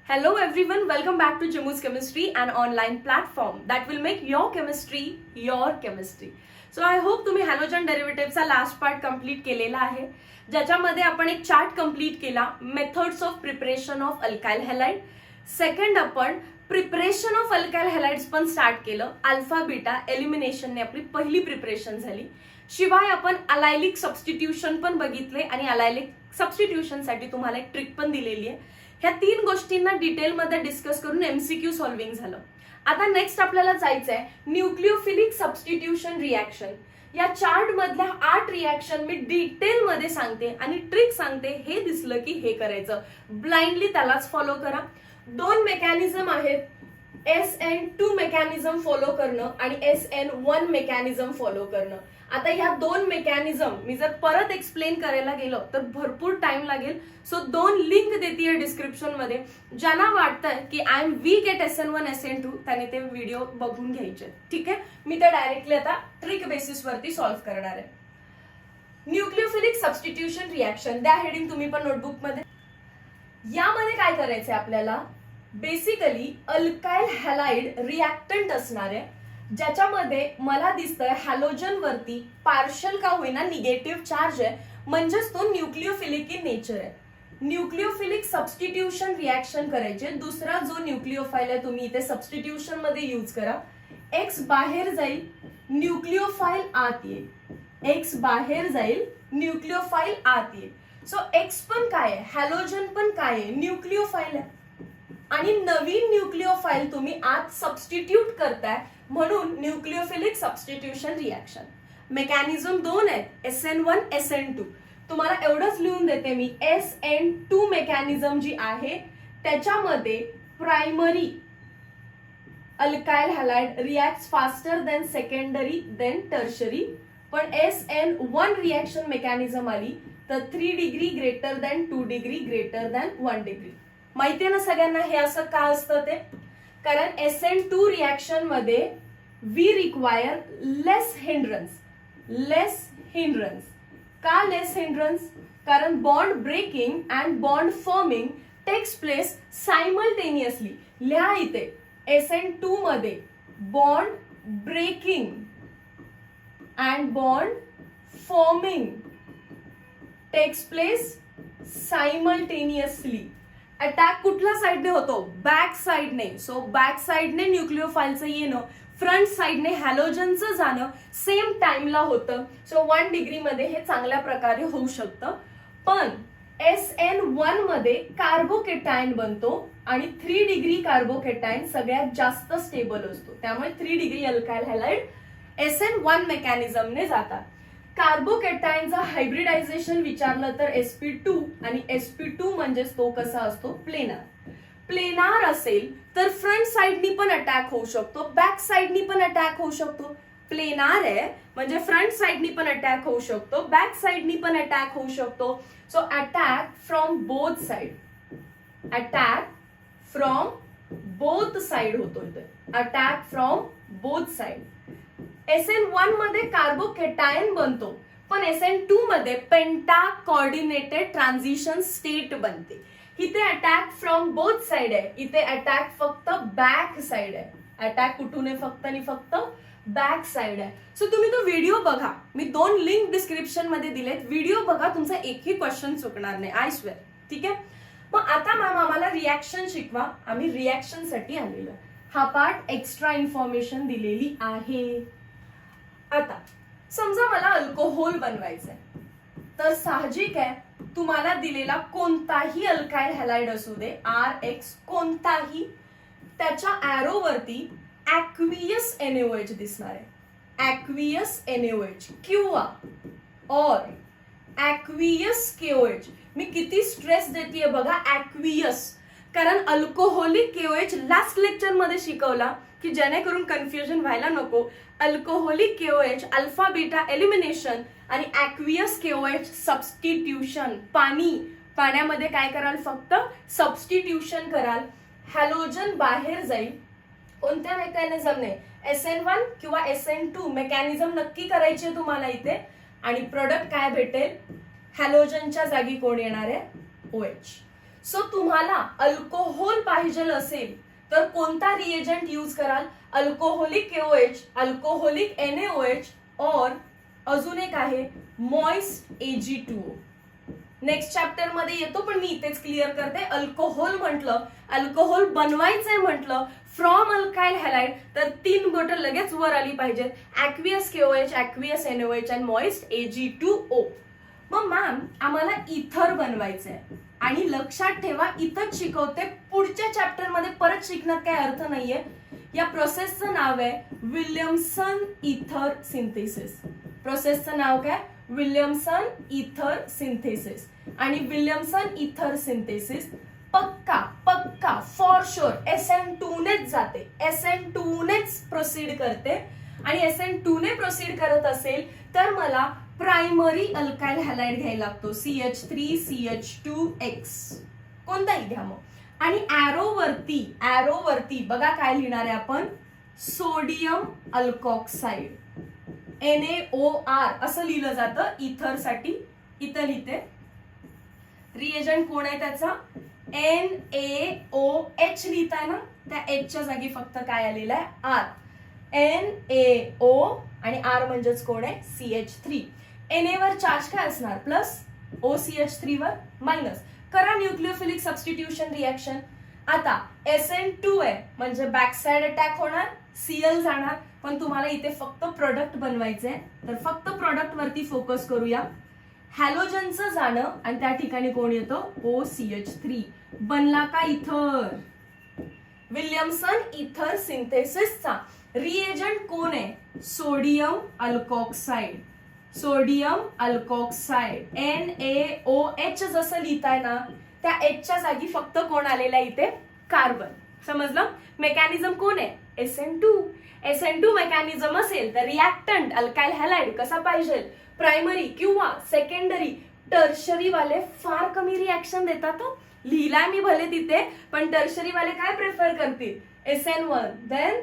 Hello everyone, welcome back to Jimu's Chemistry, an online platform that will make your chemistry your chemistry. So I hope तुम्ही halogen डेरिव्हेटिव्हचा last part complete केलेला आहे, ज्याच्यामध्ये आपण एक chart complete केला, methods of preparation of alkyl halide. Second आपण preparation of alkyl हॅलाइड्स पण start केलं. अल्फा बीटा एलिमिनेशनने आपली पहिली प्रिपरेशन झाली. शिवाय आपण अलायलिक सबस्टिट्यूशन पण बघितले आणि अलायलिक सबस्टिट्यूशनसाठी तुम्हाला एक ट्रिक पण दिलेली आहे. ह्या तीन गोष्टींना डिटेलमध्ये डिस्कस करून एमसीक्यू सॉल्व्हिंग झालं. आता नेक्स्ट आपल्याला जायचंय न्यूक्लिओफिलिक सबस्टिट्यूशन रिॲक्शन. या चार्ट मधल्या 8 रिॲक्शन मी डिटेलमध्ये सांगते आणि ट्रिक सांगते. हे दिसलं की हे करायचं, ब्लाइंडली त्यालाच फॉलो करा. 2 मेकॅनिझम आहेत, SN2 मेकॅनिझम फॉलो करणं आणि SN1 मेकॅनिझम फॉलो करणं. आता या 2 मेकॅनिझम मी जर परत एक्सप्लेन करायला गेलो तर भरपूर टाइम लागेल. सो 2 लिंक देते डिस्क्रिप्शन मध्ये. ज्यांना वाटतंय की I am weak eight SN1 SN2 त्याने ते व्हिडिओ बघून घ्यायचे. ठीक आहे, मी ते डायरेक्टली आता ट्रिक बेसिस वरती सॉल्व्ह करणार आहे. न्यूक्लिओफिलिक सबस्टिट्यूशन रिॲक्शन द्या हेडिंग तुम्ही पण नोटबुक मध्ये. यामध्ये काय करायचंय आपल्याला, बेसिकली अल्काइल हॅलाइड रिॲक्टंट असणार आहे, ज्याच्यामध्ये मला दिसतंय हॅलोजन वरती पार्शल का होईना निगेटिव्ह चार्ज आहे, म्हणजेच तो न्यूक्लिओफिलिक इन नेचर आहे. न्यूक्लिओफिलिक सबस्टिट्यूशन रिॲक्शन करायचे. दुसरा जो न्यूक्लिओफाईल आहे तुम्ही इथे सबस्टिट्यूशन मध्ये यूज करा. एक्स बाहेर जाईल, न्यूक्लिओफाईल आत येईल. एक्स बाहेर जाईल, न्यूक्लिओफाईल आत येईल. सो एक्स पण काय आहे, हॅलोजन पण काय आहे, न्यूक्लिओफाईल आहे. आणि नवीन न्यूक्लिओफाईल तुम्ही आत सबस्टिट्यूट करताय, म्हणून न्यूक्लिओफिलिक सबस्टिट्यूशन रिॲक्शन. मेकॅनिझम 2 आहेत, SN1 SN2. तुम्हाला एवढंच लिहून देते मी. SN2 मेकॅनिझम जी आहे त्याच्यामध्ये primary alkyl halide reacts faster than secondary than tertiary. पण SN1 रिॲक्शन मेकॅनिझम आली तर 3 degree greater than 2 degree greater than 1 degree. माहितीये ना सगळ्यांना हे असं का असतं ते? कारण SN2 रिॲक्शन मध्ये वी रिक्वायर लेस हिंड्रन्स. का लेस हिंड्रन्स? कारण bond breaking and bond forming takes place simultaneously. लिहा इथे SN2 मध्ये bond breaking and bond forming takes place simultaneously. Attack कुठल्या साइडने होतो? बॅक साइडने. सो बॅक साइडने न्यूक्लिओफाईलचं येणं, फ्रंट साइडने हॅलोजनचं जाणं सेम टाइमला होतं. सो 1 डिग्री मध्ये हे चांगल्या प्रकारे होऊ शकतं. पण SN1 मध्ये कार्बोकेटायन बनतो आणि 3 डिग्री कार्बोकेटायन सगळ्यात जास्त स्टेबल असतो. त्यामुळे 3 डिग्री अल्काइल हॅलाइड SN1 मेकॅनिझमने जातात. कार्बोकेटायनचं हायब्रिडायझेशन विचारलं तर sp2 आणि sp2 म्हणजेच तो कसा असतो, प्लेनार. प्लेनार असेल तर फ्रंट साइडनी पण अटॅक होऊ शकतो, बॅक साइडनी पण अटॅक होऊ शकतो. प्लेनार आहे म्हणजे फ्रंट साइडनी पण अटॅक होऊ शकतो, बॅक साइडनी पण अटॅक होऊ शकतो. So attack from both side. Attack from both side होतो. Attack from both side. SN1 मध्ये कार्बोकेटायन बनतो, पण SN2 मध्ये पेंटा कोऑर्डिनेटेड ट्रान्झिशन स्टेट बनते. इथे अटॅक फ्रॉम बोथ साइड आहे, इथे अटॅक फक्त बॅक साइड आहे. अटॅक कुठून आहे? फक्त आणि फक्त बॅक साइड आहे. सो तुम्ही तो व्हिडिओ बघा, मी 2 लिंक डिस्क्रिप्शन मध्ये दिलेत. व्हिडिओ बघा, तुमचा एकही क्वेश्चन चुकणार नाही, आय स्वेअर. ठीक आहे. मग आता मॅम आम्हाला रिॲक्शन शिकवा. आम्ही रिॲक्शन साठी आलेलो. हा पार्ट एक्स्ट्रा इन्फॉर्मेशन दिलेली आहे. आता समजा मला अल्कोहोल बनवायचंय, तर साहजिक आहे तुम्हाला दिलेला कोणताही अल्काइल हॅलाइड असू दे, RX कोणताही, त्याच्या ॲरो वरती ॲक्वियस NaOH दिसणार आहे. ॲक्वियस NaOH किंवा और ॲक्वियस KOH. मी किती स्ट्रेस देतेय बघा, ॲक्वियस. कारण अल्कोहोलिक KOH लास्ट लेक्चर मध्ये शिकवला की जेणेकरून कन्फ्युजन व्हायला नको. Alcoholic KOH alpha beta elimination आणि ॲक्वियस KOH सबस्टिट्यूशन. पाण्यामध्ये काय कराल? फक्त सबस्टिट्यूशन कराल. हॅलोजन बाहेर जाईल. कोणत्या मेकॅनिझमने? SN1 किंवा SN2 मेकॅनिझम नक्की करायची तुम्हाला इथे. आणि प्रोडक्ट काय भेटेल? हॅलोजनच्या जागी कोण येणार आहे? OH. सो तुम्हाला अल्कोहोल पाहिजे असेल तर कोणता रिएजंट यूज कराल? अल्कोहोलिक KOH, अल्कोहोलिक NaOH और अजून एक आहे मॉइस्ट Ag2O. नेक्स्ट चॅप्टर मध्ये येतो, पण मी इथेच क्लिअर करते. अल्कोहोल म्हटलं, अल्कोहोल बनवायचंय म्हटलं फ्रॉम अल्काइल हॅलाइड तर 3 गोष्ट लगेच वर आली पाहिजेत. ऍक्वियस KOH, ऍक्वियस NaOH आणि मॉइस्ट Ag2O. मग मॅम आम्हाला इथर बनवायचंय आणि लक्षात ठेवा इथंच शिकवते, पुढच्या चॅप्टर मध्ये परत शिकण्यात काही अर्थ नाहीये. या प्रोसेसचं नाव आहे विल्यमसन इथर सिंथेसिस. प्रोसेसचं नाव काय? विल्यमसन इथर सिंथेसिस. आणि विल्यमसन इथर सिंथेसिस पक्का पक्का फॉर शुअर SN2 नेच जाते, SN2 नेच प्रोसीड करते. आणि SN2 ने प्रोसीड करत असेल तर मला प्रायमरी अल्काइल हॅलाइड घ्यायला लागतो, CH3CH2X कोणताही घ्या मग. आणि ॲरो वरती बघा काय लिहिणार आहे आपण? सोडियम अल्कॉक्साइड, NaOR असं लिहिलं जातं इथर साठी. इथं लिहिते रिएजंट कोण आहे त्याचा? NaOH लिहिताय ना, त्या H च्या जागी फक्त काय आलेलं आहे? R. NaO आणि R म्हणजेच कोण आहे? CH3. Na वर चार्ज काय असणार? प्लस, OCH3 वर मायनस. करा न्यूक्लिओफिलिक सबस्टिट्यूशन रिएक्शन. आता SN2 आहे म्हणजे बॅकसाइड अटॅक होणार, Cl जाणार, पण तुम्हाला इथे फक्त प्रोडक्ट बनवायचे आहे तर फक्त प्रोडक्ट वरती फोकस करूया. हॅलोजनचं जाणं आणि त्या ठिकाणी कोण येतो? OCH3. बनला का इथर? विल्यमसन इथर सिंथेसिसचा रिएजंट कोण आहे? सोडियम अल्कॉक्साइड. सोडियम अल्कॉक्साइड NaOH जसं लिहिताय ना त्या H च्या जागी फक्त कोण आलेला इथे? कार्बन. समजलं? मेकॅनिझम कोण आहे? SN2. SN2 मेकॅनिझम असेल तर रिॲक्टंट अल्काइल हॅलाइड कसा पाहिजे? प्रायमरी किंवा सेकंडरी. टर्शरी वाले फार कमी रिॲक्शन देतात. लिहिलाय मी भले तिथे, पण टर्शरी वाले काय प्रेफर करतील? SN1. देन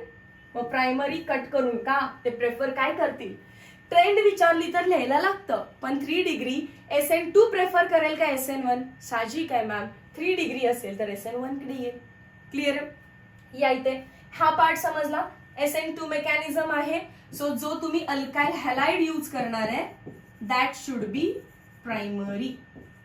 मग प्रायमरी कट करून का ते प्रेफर काय करतील? ट्रेंड विचारली तर लिहायला लागतं, पण 3 डिग्री SN2 प्रेफर करेल का SN1? साहजिक आहे मॅम, 3 डिग्री असेल तर SN1 कडे येईल. क्लिअर? या इथे हा पार्ट समजला. SN2 मेकॅनिझम आहे. सो जो तुम्ही अल्काइल हॅलाइड यूज करणार आहे that should be primary.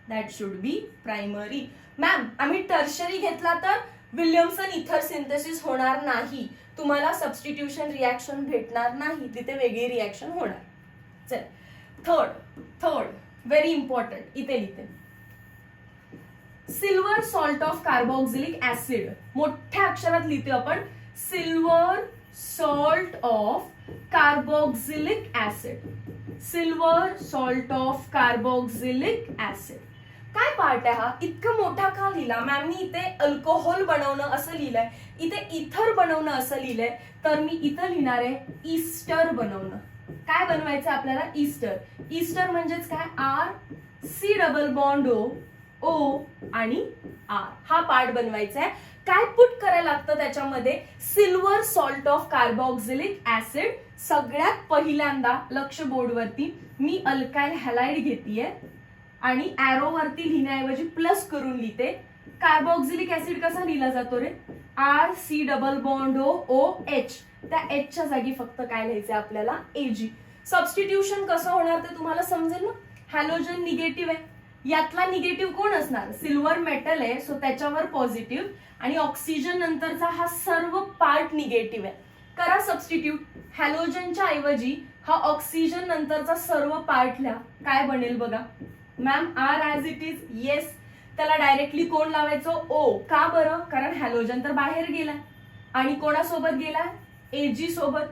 That should be primary. Ma'am आम्ही टर्शरी घेतला तर विल्यमसन इथर सिंथेसिस होणार नाही, तुम्हाला सबस्टिट्यूशन रिॲक्शन भेटणार नाही, तिथे वेगळी रिॲक्शन होणार. चल थर्ड व्हेरी इम्पॉर्टंट इथे लिहिते silver salt of carboxylic acid. मोठ्या अक्षरात लिहिते आपण silver salt of carboxylic acid. Silver salt of carboxylic acid. काय पार्ट आहे हा? इतका मोठा का लिहिला? मॅमनी इथे अल्कोहोल बनवणं असं लिहिलंय, इथे इथर बनवणं असं लिहिलंय, तर मी इथं लिहिणार आहे ईस्टर बनवणं. काय बनवायचं आपल्याला? ईस्टर. ईस्टर म्हणजेच काय? RC डबल बॉन्ड O आणि R हा पार्ट बनवायचा आहे. काय पुट करायला लागतं त्याच्यामध्ये? Silver salt of carboxylic acid. सगळ्यात पहिल्यांदा लक्ष बोर्डवरती मी अल्काइल हॅलाइड घेतीये आणि ॲरो वरती लिहिण्याऐवजी प्लस करून लिहिते. कार्बोक्सिलिक ऍसिड कसा लिहिला जातो रे? RC double bond OH. त्या H च्या जागी फक्त काय लिहायचं आपल्याला? Ag. सबस्टिट्यूशन कसं होणार ते तुम्हाला समजेल ना. हॅलोजन निगेटिव्ह आहे, यातला निगेटिव्ह कोण असणार? सिल्वर मेटल आहे, सो त्याच्यावर पॉझिटिव्ह, आणि ऑक्सिजन नंतरचा हा सर्व पार्ट निगेटिव्ह आहे. करा सबस्टिट्यूट. हॅलोजनच्या ऐवजी हा ऑक्सिजन नंतरचा सर्व पार्ट लिहा. काय बनेल बघा ma'am? R as it is. Yes. त्याला डायरेक्टली कोण लावायचं? O. का बरं? कारण हॅलोजन तर बाहेर गेलाय आणि कोणासोबत गेलाय? Ag सोबत.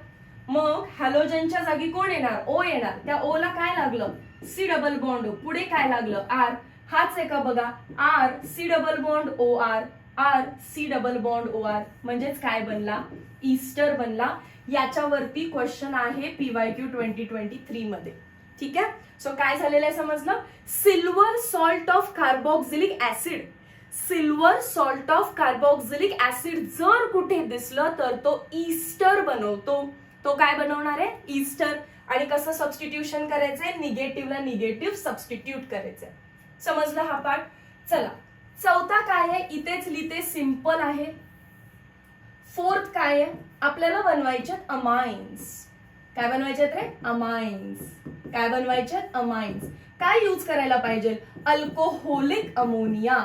मग हॅलोजनच्या जागी कोण येणार? O येणार. त्या O ला काय लागलं? C double bond. पुढे काय लागलं? R. हाच आहे का बघा? RC double bond OR. RC double bond OR म्हणजेच काय बनला? ईस्टर बनला. याच्यावरती क्वेश्चन आहे PYQ 2023 मध्ये. ठीक आहे. सो काय झालेलं आहे समजलं? Silver salt of carboxylic acid. Silver salt of carboxylic acid जर कुठे दिसलं तर तो ईस्टर बनवतो. तो काय बनवणार आहे? ईस्टर. आणि कसं सबस्टिट्यूशन करायचंय? निगेटिव्हला निगेटिव्ह सबस्टिट्यूट करायचंय. समजलं हा पार्ट? चला चौथा काय आहे इथेच लिहिते, सिंपल आहे. फोर्थ काय आहे, आपल्याला बनवायचे अमाइन्स. काय बनवायचे रे, अमाइन्स. काय बनवायचे, अमाइन्स. काय यूज करायला पाहिजे, अल्कोहोलिक अमोनिया.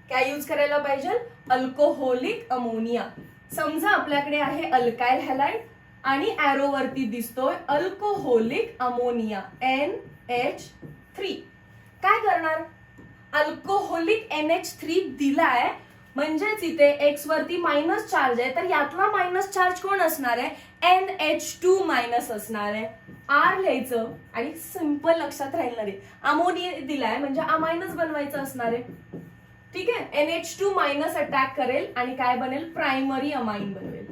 काय यूज करायला पाहिजे, अल्कोहोलिक अमोनिया. समजा आपल्याकडे आहे अल्काइल हॅलाइड आणि एरो वरती दिसतोय अल्कोहोलिक अमोनिया NH3. काय करणार, अल्कोहोलिक NH3 दिलाय म्हणजेच इथे X वरती मायनस चार्ज आहे, तर यातला मायनस चार्ज कोण असणार आहे, NH2 मायनस असणार आहे. R लिहायचं आणि सिंपल लक्षात राहणार आहे, अमोनिया दिलाय म्हणजे अमायनस बनवायचं असणार आहे. ठीक आहे, NH2 मायनस अटॅक करेल आणि काय बनेल, प्रायमरी अमाइन बनवेल.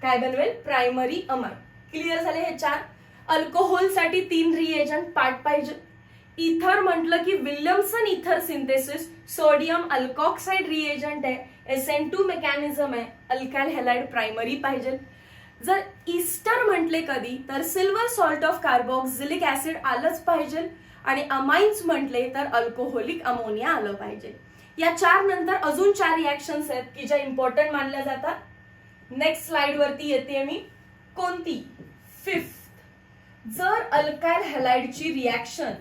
काय बनवेल, प्रायमरी अमाइन. क्लिअर झाले हे 4. अल्कोहोल साठी 3 रिएजंट पार्ट पाहिजे. इथर म्हटलं की विल्यमसन इथर सिंथेसिस, सोडियम अल्कॉक्साइड रिएजंट आहे, SN2 मेकॅनिझम आहे, अल्काइल हॅलाइड प्रायमरी पाहिजे. जर इस्टर म्हटले कधी तर silver salt of carboxylic acid आलंच पाहिजे आणि अमाइन्स म्हटले तर अल्कोहोलिक अमोनिया आलं पाहिजे. या 4 नंतर अजून 4 रिएक्शन्स आहेत की ज्या इम्पॉर्टंट मानल्या जातात. नेक्स्ट स्लाइड वरती येते मी. कोणती, 5th. जर अल्काइल हॅलाइडची रिएक्शन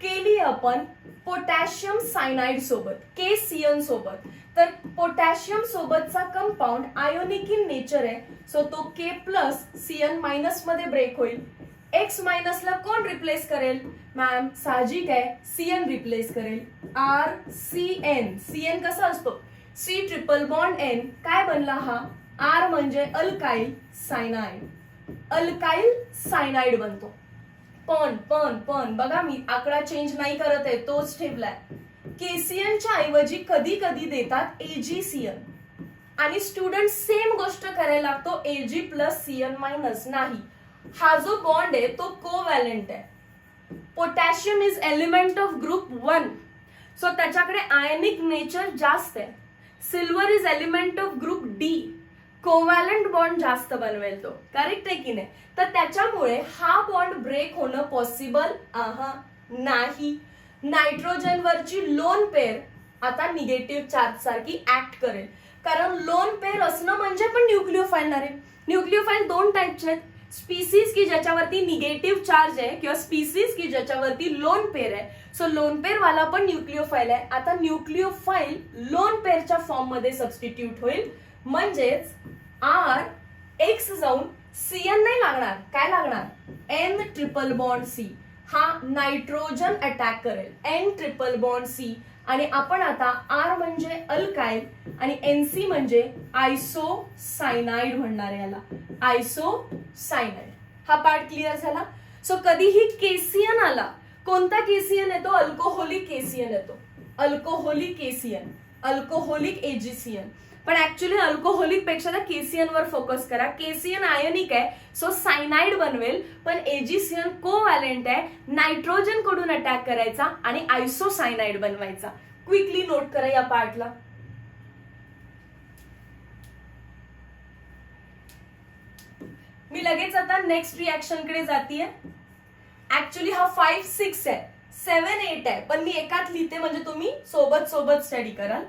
केली आपण पोटॅशियम सायनाइड सोबत, KCN सोबत, तर पोटॅशियम सोबतचा कंपाऊंड आयोनिक इन नेचर आहे, सो तो K+CN मायनस मध्ये ब्रेक होईल. X मायनसला कोण रिप्लेस करेल, मॅम साहजिक आहे CN रिप्लेस करेल, RCN. CN कसा असतो, C ट्रिपल बॉन्ड N. काय बनला हा, R म्हणजे अल्काइल सायनाइड. अल्काइल सायनाइड बनतो. पण बघा मी आकडा चेंज नाही करत आहे, तोच ठेवलाय. KCNच्या ऐवजी कधी कधी देतात AgCN आणि स्टुडंट सेम गोष्ट करायला लागतो Ag+CN मायनस. नाही, हा जो बॉन्ड आहे तो कोव्हॅलेंट आहे. Potassium is element of group 1, so त्याच्याकडे आयनिक नेचर जास्त आहे. Silver is element of group D, covalent bond जास्त बनवेल तो. करेक्ट आहे की नाही, तर त्याच्यामुळे हा बॉन्ड ब्रेक होणं पॉसिबल नाही. नायट्रोजन वरची लोन पेअर आता निगेटिव्ह चार्ज सारखी ऍक्ट करेल, कारण लोन पेअर असणं म्हणजे पण न्यूक्लिओफाईल आहे. न्यूक्लिओफाईल 2 टाइपचे आहेत, स्पीसीज की ज्याच्यावरती निगेटिव्ह चार्ज आहे किंवा स्पीसीज की ज्याच्यावरती लोन पेअर आहे. सो लोन पेअर वाला पण न्यूक्लिओफाईल आहे. आता न्यूक्लिओफाईल लोन पेअरच्या फॉर्म मध्ये सबस्टिट्यूट होईल, म्हणजेच R X जाऊन CN नाही लागणार, काय लागणार, N ट्रिपल बॉन्ड C. हा नायट्रोजन अटॅक करेल, N ट्रिपल बॉन्ड C. आणि आपण आता R म्हणजे अल्काइल आणि NC म्हणजे आयसोसायनाइड म्हणणार याला, आयसोसायनाइड. हा पार्ट क्लिअर झाला. सो कधीही KCN आला, कोणता KCN येतो, अल्कोहोलिक KCN येतो, अल्कोहोलिक KCN, अल्कोहोलिक AgCN. पण ऍक्च्युली अल्कोहोलिक पेक्षा ना KCN वर फोकस करा. KCN आयोनिक आहे, सो सायनाइड बनवेल, पण AgCN कोव्हॅलेंट आहे, नायट्रोजन कडून अटॅक करायचा आणि आयसोसायनाइड बनवायचा. क्विकली नोट करा या पार्टला. मी लगेच आता नेक्स्ट रिएक्शन कडे जातीये. ऍक्च्युली हा 5, 6 आहे, 7, 8 आहे, पण मी एकात लिहिते म्हणजे तुम्ही सोबत सोबत स्टडी कराल.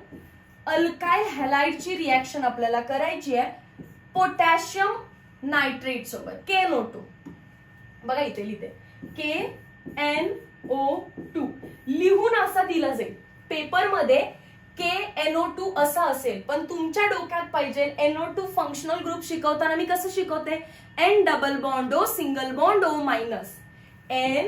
अल्काइल हॅलाइडची रिएक्शन आपल्याला करायची आहे पोटॅशियम नायट्रेट सोबत, KNO2. बघा इथे लिहिते KNO2. लिहून असा दिला जाईल पेपरमध्ये, KNO2 असा असेल, पण तुमच्या डोक्यात पाहिजे NO2 फंक्शनल ग्रुप शिकवताना मी कसं शिकवते, N double bond O single bond O minus, N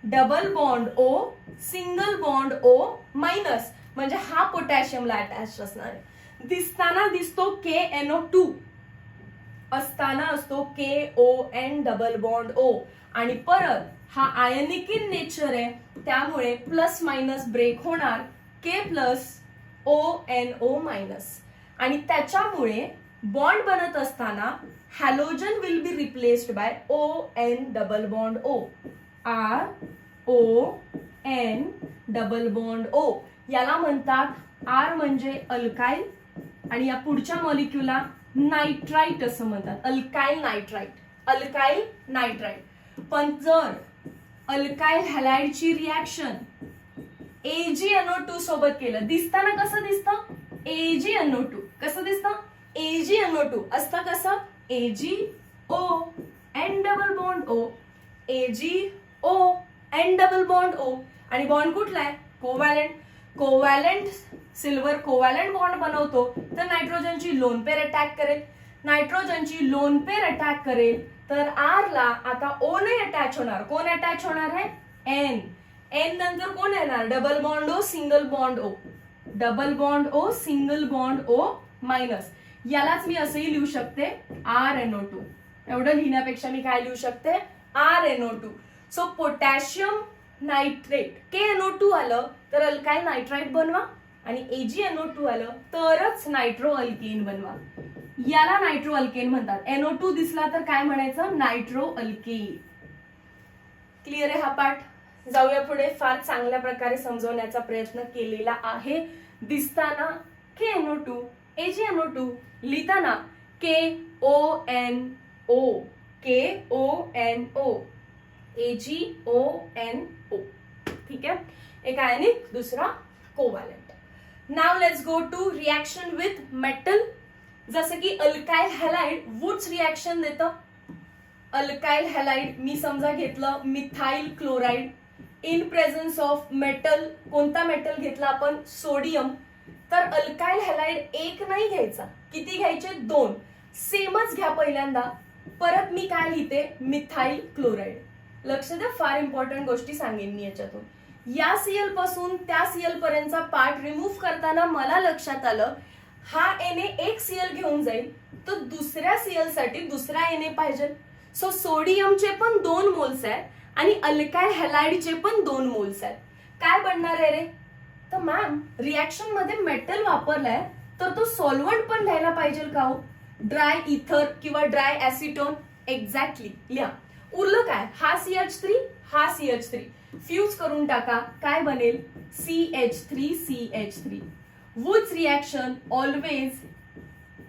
double bond O single bond O minus, म्हणजे हा पोटॅशियमला अटॅच असणार आहे. दिसताना दिसतो KNO2, असताना असतो KON डबल बॉन्ड O. आणि परत हा आयनिक इन नेचर आहे, त्यामुळे प्लस मायनस ब्रेक होणार, K+ONO मायनस. आणि त्याच्यामुळे बॉन्ड बनत असताना halogen will be replaced by ON double bond O, RON double bond O. याला म्हणतात R म्हणजे अल्काइल आणि या पुढच्या मॉलिक्युला नायट्राइट असं म्हणतात, अल्काइल नायट्राइट, अल्काइल नायट्राइट. पण जर अल्काइल हॅलाइडची रिएक्शन AgNO2 सोबत केलं, दिसताना कसं दिसतं? AgNO2. कसं दिसतं? AgNO2 असतं कसं? AgO N double bond O, AgO N double bond O. आणि बॉन्ड कुठला आहे? Covalent. Covalent silver covalent bond बनवतो तर नायट्रोजनची लोन पेअर अटॅक करेल. नायट्रोजनची लोन पेअर अटॅक करेल तर R ला आता O ने अटॅच होणार. कोण अटॅच होणार आहे? N. N नंतर कोण येणार? Double bond O single bond O. Double bond O single bond O minus. यालाच मी असंही लिहू शकते RNO2. एवढं लिहिण्यापेक्षा मी काय लिहू शकते? RNO2. So potassium nitrate KNO2 आलं तर अल्काइल नायट्राइट बनवा आणि AgNO2 आलं तरच नायट्रो अल्केन बनवा. याला नायट्रो अल्केन म्हणतात. NO2 दिसला तर काय म्हणायचं? Nitro alkane. क्लिअर आहे हा पार्ट? जाऊया पुढे. फार चांगल्या प्रकारे समजवण्याचा प्रयत्न केलेला आहे. दिसताना KNO2 AgNO2, लिहिताना KONO KONO AgONO. ठीक आहे, एक आयनिक दुसरा कोव्हॅलेंट. नाव let's go to reaction with metal. जसं की अल्काइल हॅलाइड वुड्स रिएक्शन देतं. अल्काइल हॅलाइड मी समजा घेतलं methyl chloride in presence of metal. कोणता मेटल घेतला आपण? सोडियम. तर अल्काइल हॅलाइड एक नाही घ्यायचा, किती घ्यायचे? 2. सेमच घ्या पहिल्यांदा. परत मी काय लिहिते? Methyl chloride. लक्ष द्या, फार इम्पॉर्टंट गोष्टी सांगेन मी याच्यातून. या सीएल पासून त्या सीएल पर्यंतचा पार्ट रिमूव्ह करताना मला लक्षात आलं हा Na एक सीएल घेऊन जाईल तर दुसऱ्या सीएल साठी दुसरा Na पाहिजे. सो सोडियमचे पण 2 मोल्स आहेत आणि अल्काइल हॅलाइडचे पण 2 मोल्स आहेत. काय बनणार आहे रे? तर मॅम रिएक्शन मध्ये मेटल वापरलाय तर तो सॉल्व्हंट पण घ्यायला पाहिजे का हो? ड्राय इथर किंवा ड्राय ऍसिटोन. एक्झॅक्टली. लिहा. उरलं काय? हा CH3 हा CH3 फ्यूज करून टाका. काय बनेल? CH3CH3. Wurtz reaction always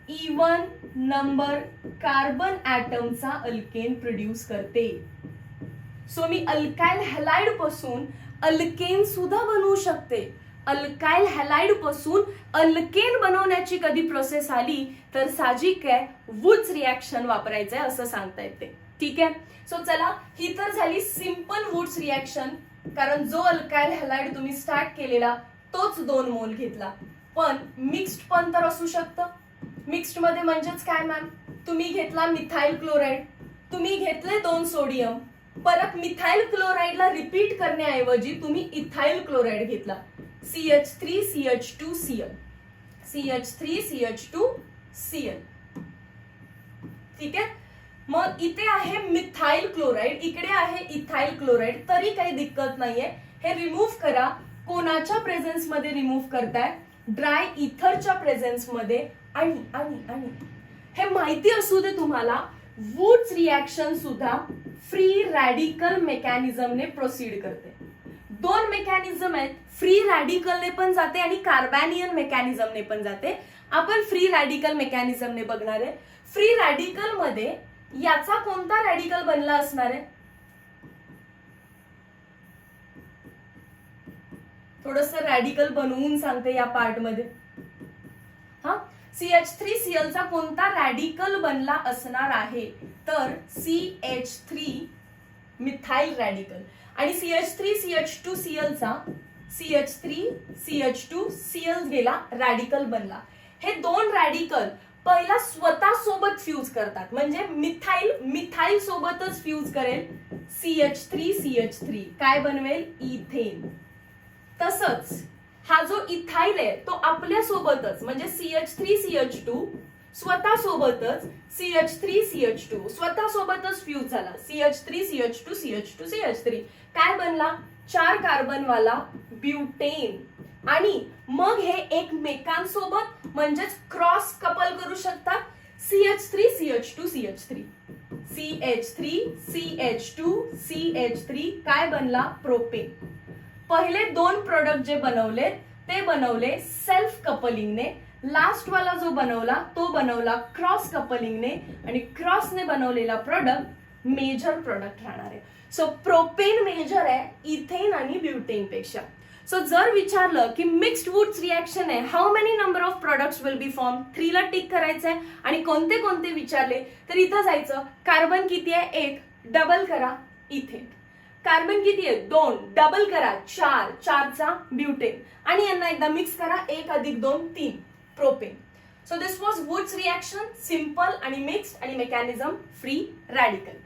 even number carbon ऍटमचा अल्केन प्रोड्यूस करते. सो मी अल्काइल हॅलाइड पासून अल्केन सुद्धा बनवू शकते. अल्काइल हॅलाइड पासून अल्केन बनवण्याची कधी प्रोसेस आली तर साहजिक आहे वुड्स रिएक्शन वापरायचंय असं सांगता येते. ठीक आहे. सो चला, ही तर झाली सिंपल वुड्स रिएक्शन. कारण जो अल्काइल हॅलाइड तुम्ही स्टार्ट केलेला तोच 2 मोल घेतला. पण मिक्स्ड पण तर असू शकतं. मिक्स्ड मध्ये म्हणजेच काय मॅम? तुम्ही घेतला मिथाइल क्लोराइड, तुम्ही घेतले 2 सोडियम, परत मिथाइल क्लोराइडला रिपीट करण्याऐवजी तुम्ही इथाइल क्लोराइड घेतला. CH3CH2Cl CH3CH2Cl. ठीक आहे. मग इथे आहे मिथाइल क्लोराइड, इकडे आहे इथाइल क्लोराइड, तरी काही दिक्कत नाहीये. हे रिमूव्ह करा. कोणाच्या प्रेझेन्स मध्ये रिमूव्ह करताय? ड्राय इथरच्या प्रेझेन्स मध्ये. आणि आणि आणि हे माहिती असू दे तुम्हाला, वुड्स रिएक्शन सुद्धा फ्री रॅडिकल मेकॅनिझमने प्रोसीड करते. 2 मेकॅनिझम आहेत. फ्री रॅडिकलने पण जाते आणि कार्बॅनियन मेकॅनिझमने पण जाते. आपण फ्री रॅडिकल मेकॅनिझमने बघणार आहे. फ्री रॅडिकल मध्ये याचा कोणता रॅडिकल बनला असणार आहे? थोडस रॅडिकल बनवून सांगते या पार्ट मध्ये. हा, CH3Cl चा कोणता रॅडिकल बनला असणार आहे? तर CH3 मिथाइल रॅडिकल. आणि CH3CH2Cl चा CH3CH2Cl गेला रॅडिकल बनला. हे 2 रॅडिकल पहिला स्वतः सोबत फ्यूज करतात. म्हणजे मिथाइल सोबतच फ्यूज करेल. CH3CH3 काय बनवेल? इथेन. तसंच हा जो इथाइल आहे तो आपल्या सोबतच म्हणजे CH3CH2 स्वतः सोबतच CH3CH2 स्वतः सोबतच फ्यूज झाला. CH3CH2CH2CH3 काय बनला? 4 कार्बन वाला ब्युटेन. आणि मग हे एकमेकांसोबत म्हणजेच क्रॉस कपल करू शकतात. CH3CH2CH3 CH3CH2CH3 काय बनला? प्रोपेन. पहिले 2 प्रोडक्ट जे बनवले ते बनवले सेल्फ कपलिंगने. लास्ट वाला जो बनवला तो बनवला क्रॉस कपलिंगने. आणि क्रॉसने बनवलेला प्रोडक्ट मेजर प्रोडक्ट राहणार आहे. सो प्रोपेन मेजर आहे इथेन आणि ब्युटेन पेक्षा. सो जर विचारलं की मिक्स्ड वुड्स रिॲक्शन आहे, how many number of products will be form, 3 ला टिक करायचंय. आणि कोणते कोणते विचारले तर इथं जायचं. कार्बन किती आहे 1, डबल करा इथेन. कार्बन किती आहे 2, डबल करा 4, 4चा ब्युटेन. आणि यांना एकदा मिक्स करा 1 + 2 3 propane. So this was Wurtz reaction, simple आणि मिक्स्ड आणि मेकॅनिझम फ्री रॅडिकल.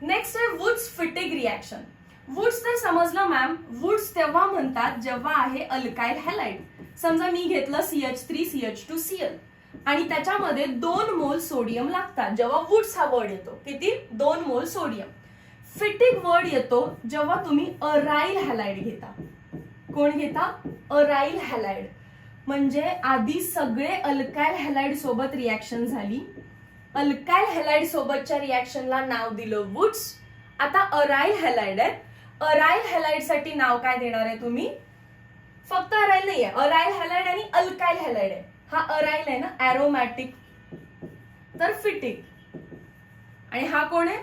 नेक्स्ट आहे वुड्स फिटिग रिॲक्शन. वुड्स तर समजलं मॅम. वुड्स तेव्हा म्हणतात जेव्हा आहे अल्काइल हॅलाइड. समजा मी घेतलं CH3CH2Cl आणि त्याच्यामध्ये 2 मोल सोडियम लागतात जेव्हा वुड्स हा वर्ड येतो. किती 2 मोल सोडियम. फिटिग वर्ड येतो जेव्हा तुम्ही अराइल हॅलाइड घेता. कोण घेता अराइल हॅलाइड. म्हणजे आधी सगळे अल्काइल हॅलाइड सोबत रिॲक्शन झाली. अल्काइल हॅलाइड सोबतच्या रिॲक्शनला नाव दिलं वुड्स. आता अराइल हॅलाइड आहे. अराइल हॅलाइड साठी नाव काय देणार आहे तुम्ही. फक्त अराइल नाहीये, अराइल हॅलाइड आणि अल्काइल हॅलाइड आहे. हा अराइल आहे ना ॲरोमॅटिक, तर फिटिग. आणि हा कोण आहे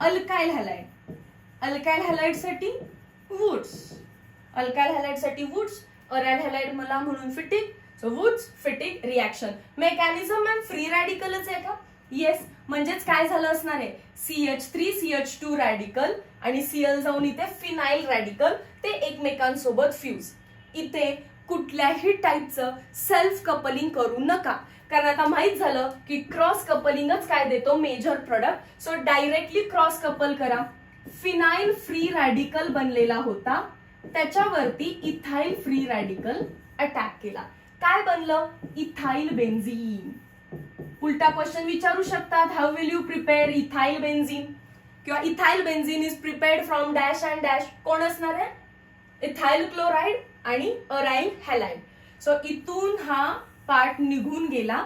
अल्काइल हॅलाइड. अल्काइल हॅलाइड साठी वुड्स. अल्काइल हॅलाइड साठी वुड्स, अराइल हॅलाइड मला म्हणून Fittig. So Wurtz Fittig reaction. Mechanism ma'am free रॅडिकलच आहे का. येस. म्हणजेच काय झालं असणार आहे CH3CH2 रॅडिकल आणि Cl जाऊन इथे फिनाइल रॅडिकल, ते एकमेकांसोबत फ्यूज. इथे कुठल्याही टाईपचं सेल्फ कपलिंग करू नका, कारण आता माहित झालं की क्रॉस कपलिंगच काय देतो major product. So directly cross couple करा. फिनाइल फ्री रॅडिकल बनलेला होता, त्याच्यावरती इथाइल फ्री रॅडिकल अटॅक केला. काय बनलं इथाइल बेन्झीन. उलटा क्वेश्चन विचारू शकतात, how will you prepare ethyl benzene, किंवा ethyl benzene is prepared from dash and dash. कोण असणार आहे इथाइल क्लोराइड आणि अराइल हॅलाइड. सो इथून हा पार्ट निघून गेला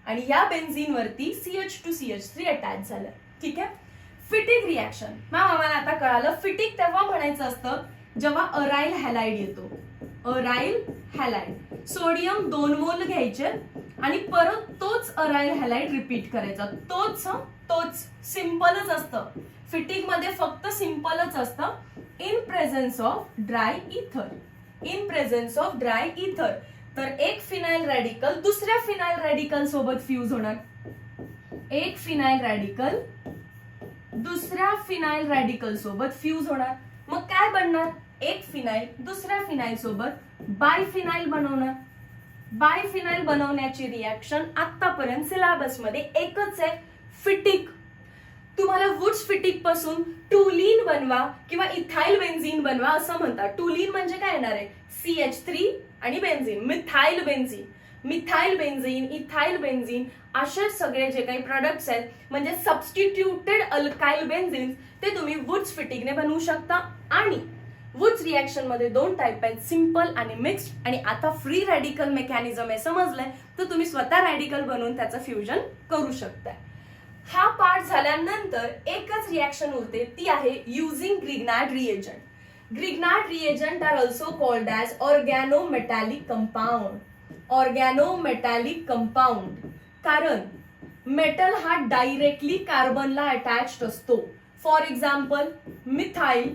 आणि या बेन्झीन वरती CH2CH3 अटॅच झालं. ठीक आहे. फिटिग रिॲक्शन मॅम आम्हाला आता कळालं. फिटिग तेव्हा म्हणायचं असतं जेव्हा अराइल हॅलाइड येतो. अराइल हॅलाइड सोडियम 2 मोल घ्यायचे आणि परत तोच अराइल हॅलाइड रिपीट करायचा. तोच सिंपलच असतं. फिटिग मध्ये फक्त सिंपलच असतं. इन प्रेझेन्स ऑफ ड्राय इथर. इन प्रेझेन्स ऑफ ड्राय इथर. तर एक फिनाइल रॅडिकल दुसऱ्या फिनाइल रॅडिकल सोबत फ्यूज होणार. एक फिनाइल रॅडिकल दुसऱ्या फिनाइल रॅडिकल सोबत फ्यूज होणार. मग काय बनणार एक फिनाइल दुसऱ्या फिनाइल सोबत बायफिनाइल बनवणार. बायफिनाइल बनवण्याची रिॲक्शन आतापर्यंत सिलेबस मध्ये एकच आहे फिटिग. तुम्हाला वुड्स फिटिग पासून टुलीन बनवा किंवा इथाइल बेन्झीन बनवा असं म्हणतात. टुलीन म्हणजे काय येणार आहे CH3 आणि benzene, methyl benzene. Methyl benzene, ethyl benzene असे सगळे जे काही प्रोडक्ट्स आहेत म्हणजे सबस्टिट्यूटेड अल्काइल बेन्झीन, ते तुम्ही वुड्स फिटिगने बनवू शकता. आणि वुड्स रिॲक्शन मध्ये 2 टाइप आहेत, सिंपल आणि मिक्स्ड. आणि आता फ्री रॅडिकल मेकॅनिझम आहे समजलंय, तर तुम्ही स्वतः रॅडिकल बनवून त्याचं फ्युजन करू शकताय. हा पार्ट झाल्यानंतर एकच रिॲक्शन उरते, ती आहे using Grignard reagent. Grignard reagent are also called as organometallic compound. Organometallic compound कारण मेटल हा डायरेक्टली कार्बनला अटॅच्ड असतो. For example methyl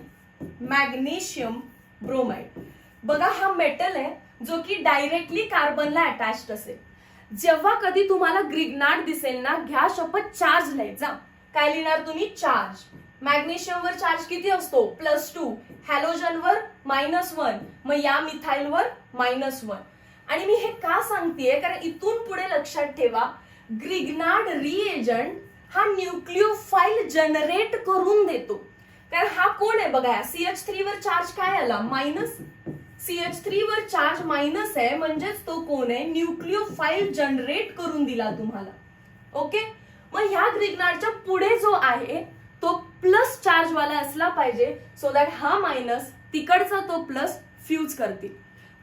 magnesium bromide. बघा हा मेटल आहे जो की डायरेक्टली कार्बनला अटॅच्ड असेल. जेव्हा कधी तुम्हाला ग्रिग्नार्ड दिसेल ना, घ्या शपथ चार्ज लिहायचा. काय लिहिणार तुम्ही चार्ज. मॅग्नेशियमवर चार्ज किती असतो +2, हॅलोजनवर -1, मग या मिथाइलवर -1. आणि मी हे का सांगतेय कारण इथून पुढे लक्षात ठेवा ग्रिग्नार्ड रिएजंट हा न्यूक्लिओफाइल जनरेट करून देतो. कारण हा कोण आहे बघा, CH3 वर चार्ज काय आला मायनस. CH3 वर चार्ज मायनस आहे म्हणजेच तो कोण आहे न्यूक्लिओफाइल जनरेट करून दिला तुम्हाला. ओके. मग ह्या ग्रिग्नार्डच्या पुढे जो आहे तो प्लस चार्ज वाला असला पाहिजे, सो दॅट हा मायनस तिकडचा तो प्लस फ्यूज करतील.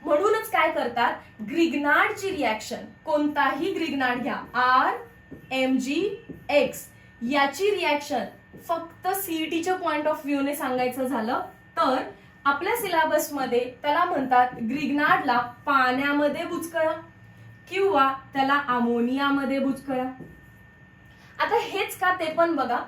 म्हणूनच काय करतात ग्रिग्नार्डची रिॲक्शन, कोणताही ग्रिग्नार्ड घ्या RMgX, याची रिॲक्शन फक्त सीईटीच्या पॉइंट ऑफ व्ह्यूने सांगायचं झालं तर आपल्या सिलेबस मध्ये त्याला म्हणतात ग्रिग्नार्डला पाण्यामध्ये बुचकळा किंवा त्याला अमोनियामध्ये बुचकळा. आता हेच का ते पण बघा.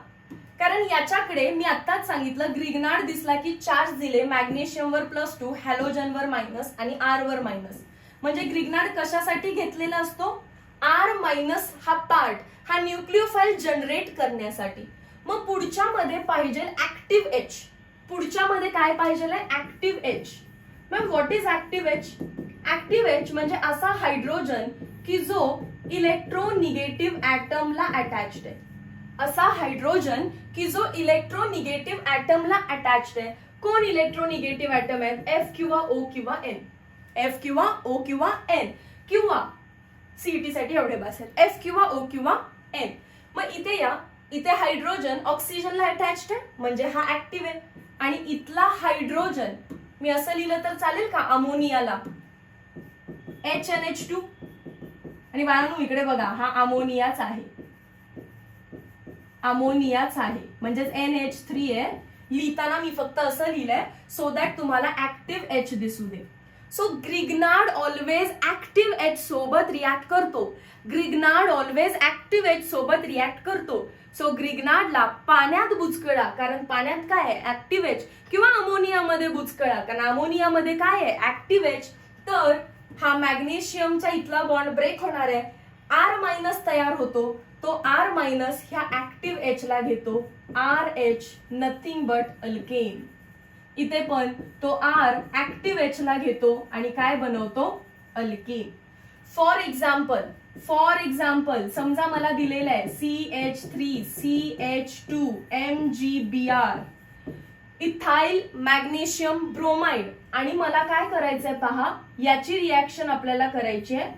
कारण याच्याकडे मी आत्ताच सांगितलं ग्रिग्नार्ड दिसला की चार्ज दिले मॅग्नेशियमवर +2, हॅलोजनवर मायनस आणि आर वर मायनस. म्हणजे ग्रिग्नार्ड कशासाठी घेतलेला असतो? आर मायनस हा पार्ट हा न्यूक्लिओफाइल जनरेट करण्यासाठी. मग पुढच्या मध्ये पाहिजे ऍक्टिव्ह एच. पुढच्या मध्ये काय पाहिजे? Active H. मग what is active H? Active H म्हणजे असा हायड्रोजन की जो इलेक्ट्रोनिगेटिव्ह ऍटमला अटॅच्ड आहे. असा हायड्रोजन की जो इलेक्ट्रोनिगेटिव्ह ऍटमला अटॅच्ड आहे. कोण इलेक्ट्रोनिगेटिव्ह ऍटम आहेत? एफ किंवा ओ किंवा एन. एफ किंवा ओ किंवा एन किंवा सीईटी साठी एवढे बसेल. एफ किंवा ओ किंवा एन. मग इथे या, इथे हायड्रोजन ऑक्सिजनला अटॅच्ड आहे म्हणजे हा ऍक्टिव्ह आहे. आणि इथला हायड्रोजन मी असं लिहिलं तर चालेल का? अमोनियाला HNH2. आणि बाळांनो इकडे बघा, हा अमोनियाच आहे. अमोनियाच आहे म्हणजेच NH3 आहे. लिहिताना मी फक्त असं लिहिलंय सो दॅट तुम्हाला ऍक्टिव्ह एच दिसू दे. So Grignard always active H सोबत रिॲक्ट करतो. ग्रिग्नार्ड ऑलवेज ऍक्टिव्ह एच सोबत रिॲक्ट करतो. सो ग्रिग्नार्डला पाण्यात बुचकळा, कारण पाण्यात काय आहे? Active H. किंवा अमोनियामध्ये बुचकळा, कारण अमोनियामध्ये काय आहे? Active H. तर हा मॅग्नेशियमचा इथला बॉन्ड ब्रेक होणार आहे. आर मायनस तयार होतो. तो आर मायनस ह्या ऍक्टिव्ह एच ला घेतो. RH nothing but alkane. इथे पण तो आर ऍक्टिव्ह एच ला घेतो आणि काय बनवतो? अल्केन. फॉर एक्झाम्पल समजा मला दिलेलं आहे CH3 CH2 MgBr ethyl magnesium bromide. आणि मला काय करायचंय पहा, याची रिॲक्शन आपल्याला करायची आहे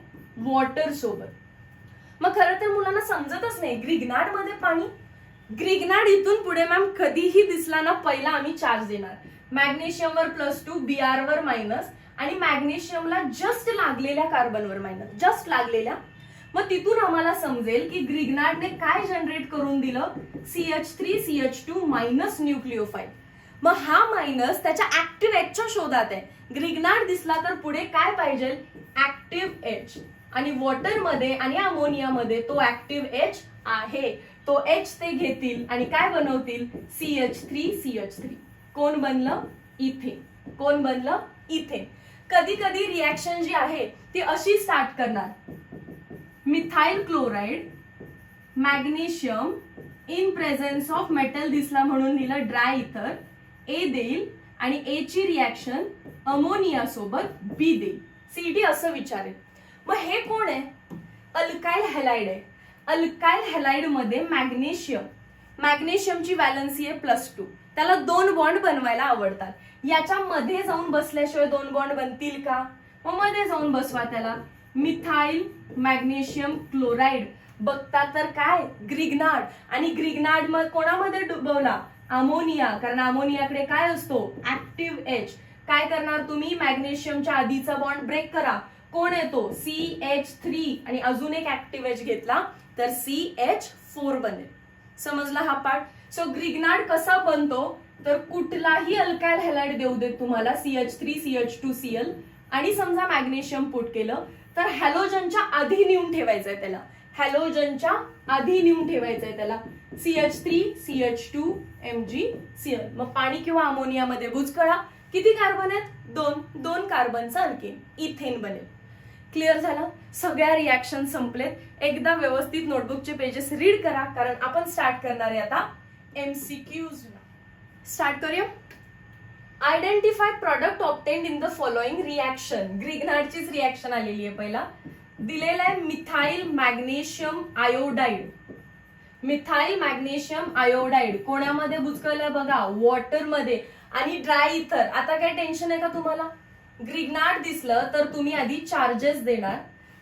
वॉटर सोबत. मग खरं तर मुलांना समजतच नाही ग्रिग्नार्ड मध्ये पाणी. ग्रिग्नार्ड इथून पुढे मॅम कधीही दिसला ना, पहिला आम्ही चार्ज देणार मॅग्नेशियमवर +2, Br वर मायनस आणि मॅग्नेशियमला जस्ट लागलेल्या कार्बनवर मायनस, जस्ट लागलेल्या. मग तिथून आम्हाला समजेल की ग्रिग्नार्डने काय जनरेट करून दिलं? CH3 CH2 minus न्यूक्लिओफाइल. मग हा मायनस त्याच्या ऍक्टिव्ह एचच्या शोधात आहे. ग्रिग्नार्ड दिसला तर पुढे काय पाहिजे? Active H. आणि वॉटरमध्ये आणि अमोनियामध्ये तो ऍक्टिव्ह एच आहे. तो एच ते घेतील आणि काय बनवतील? CH3 CH3. कोण बनलं? इथेन. कोण बनलं? इथेन. कधी कधी रिॲक्शन जी आहे ती अशी स्टार्ट करणार. Methyl chloride magnesium in presence of metal दिसला म्हणून लिहिलं ड्राय इथर. ए देईल आणि ए ची रिॲक्शन अमोनिया सोबत बी देईल. सीडी असं विचारेल. मग हे कोण आहे? अल्काइल हॅलाइड आहे. अल्काइल हॅलाइड मध्ये मॅग्नेशियमची व्हॅलन्सी आहे +2. त्याला 2 बॉन्ड बनवायला आवडतात. याच्या मध्ये जाऊन बसल्याशिवाय 2 बॉन्ड बनतील का? मग मध्ये जाऊन बसवा त्याला. मिथाइल मॅग्नेशियम क्लोराइड बघता तर काय? ग्रिग्नार्ड. आणि ग्रिग्नार्ड मग कोणामध्ये डुबवला? अमोनिया. कारण अमोनियाकडे काय असतो? Active H. काय करणार तुम्ही? मॅग्नेशियमच्या आधीचा बॉन्ड ब्रेक करा. कोण येतो? CH3 आणि अजून एक ऍक्टिव्ह एच घेतला तर CH4 बनेल. समजला हा पार्ट? सो ग्रिग्नार्ड कसा बनतो? तर कुठलाही अल्काइल हॅलाइड देऊ देत तुम्हाला CH3 CH2 Cl आणि समजा मॅग्नेशियम पुट केलं तर हॅलोजनच्या आधी नेऊन ठेवायचंय त्याला. हॅलोजनच्या आधी नेऊन ठेवायचंय त्याला CH3 CH2 MgCl. मग पाणी किंवा अमोनियामध्ये बुचकळा. किती कार्बन आहेत? 2 कार्बनचा अल्केन इथेन बनेल. क्लिअर झालं? सगळ्या रिॲक्शन संपलेत. एकदा व्यवस्थित नोटबुकचे पेजेस रीड करा कारण आपण स्टार्ट करणार आहे आता MCQs. स्टार्ट करूया. Identify product obtained in the following reaction. ग्रिग्नार्डचीच रिॲक्शन आलेली आहे. पहिला दिलेला आहे methyl magnesium iodide. Methyl magnesium iodide कोणामध्ये बुचकळलं बघा? वॉटरमध्ये. आणि ड्राय इथर. आता काय टेन्शन आहे का तुम्हाला? ग्रिग्नार्ड दिसलं तर तुम्ही आधी चार्जेस देणार.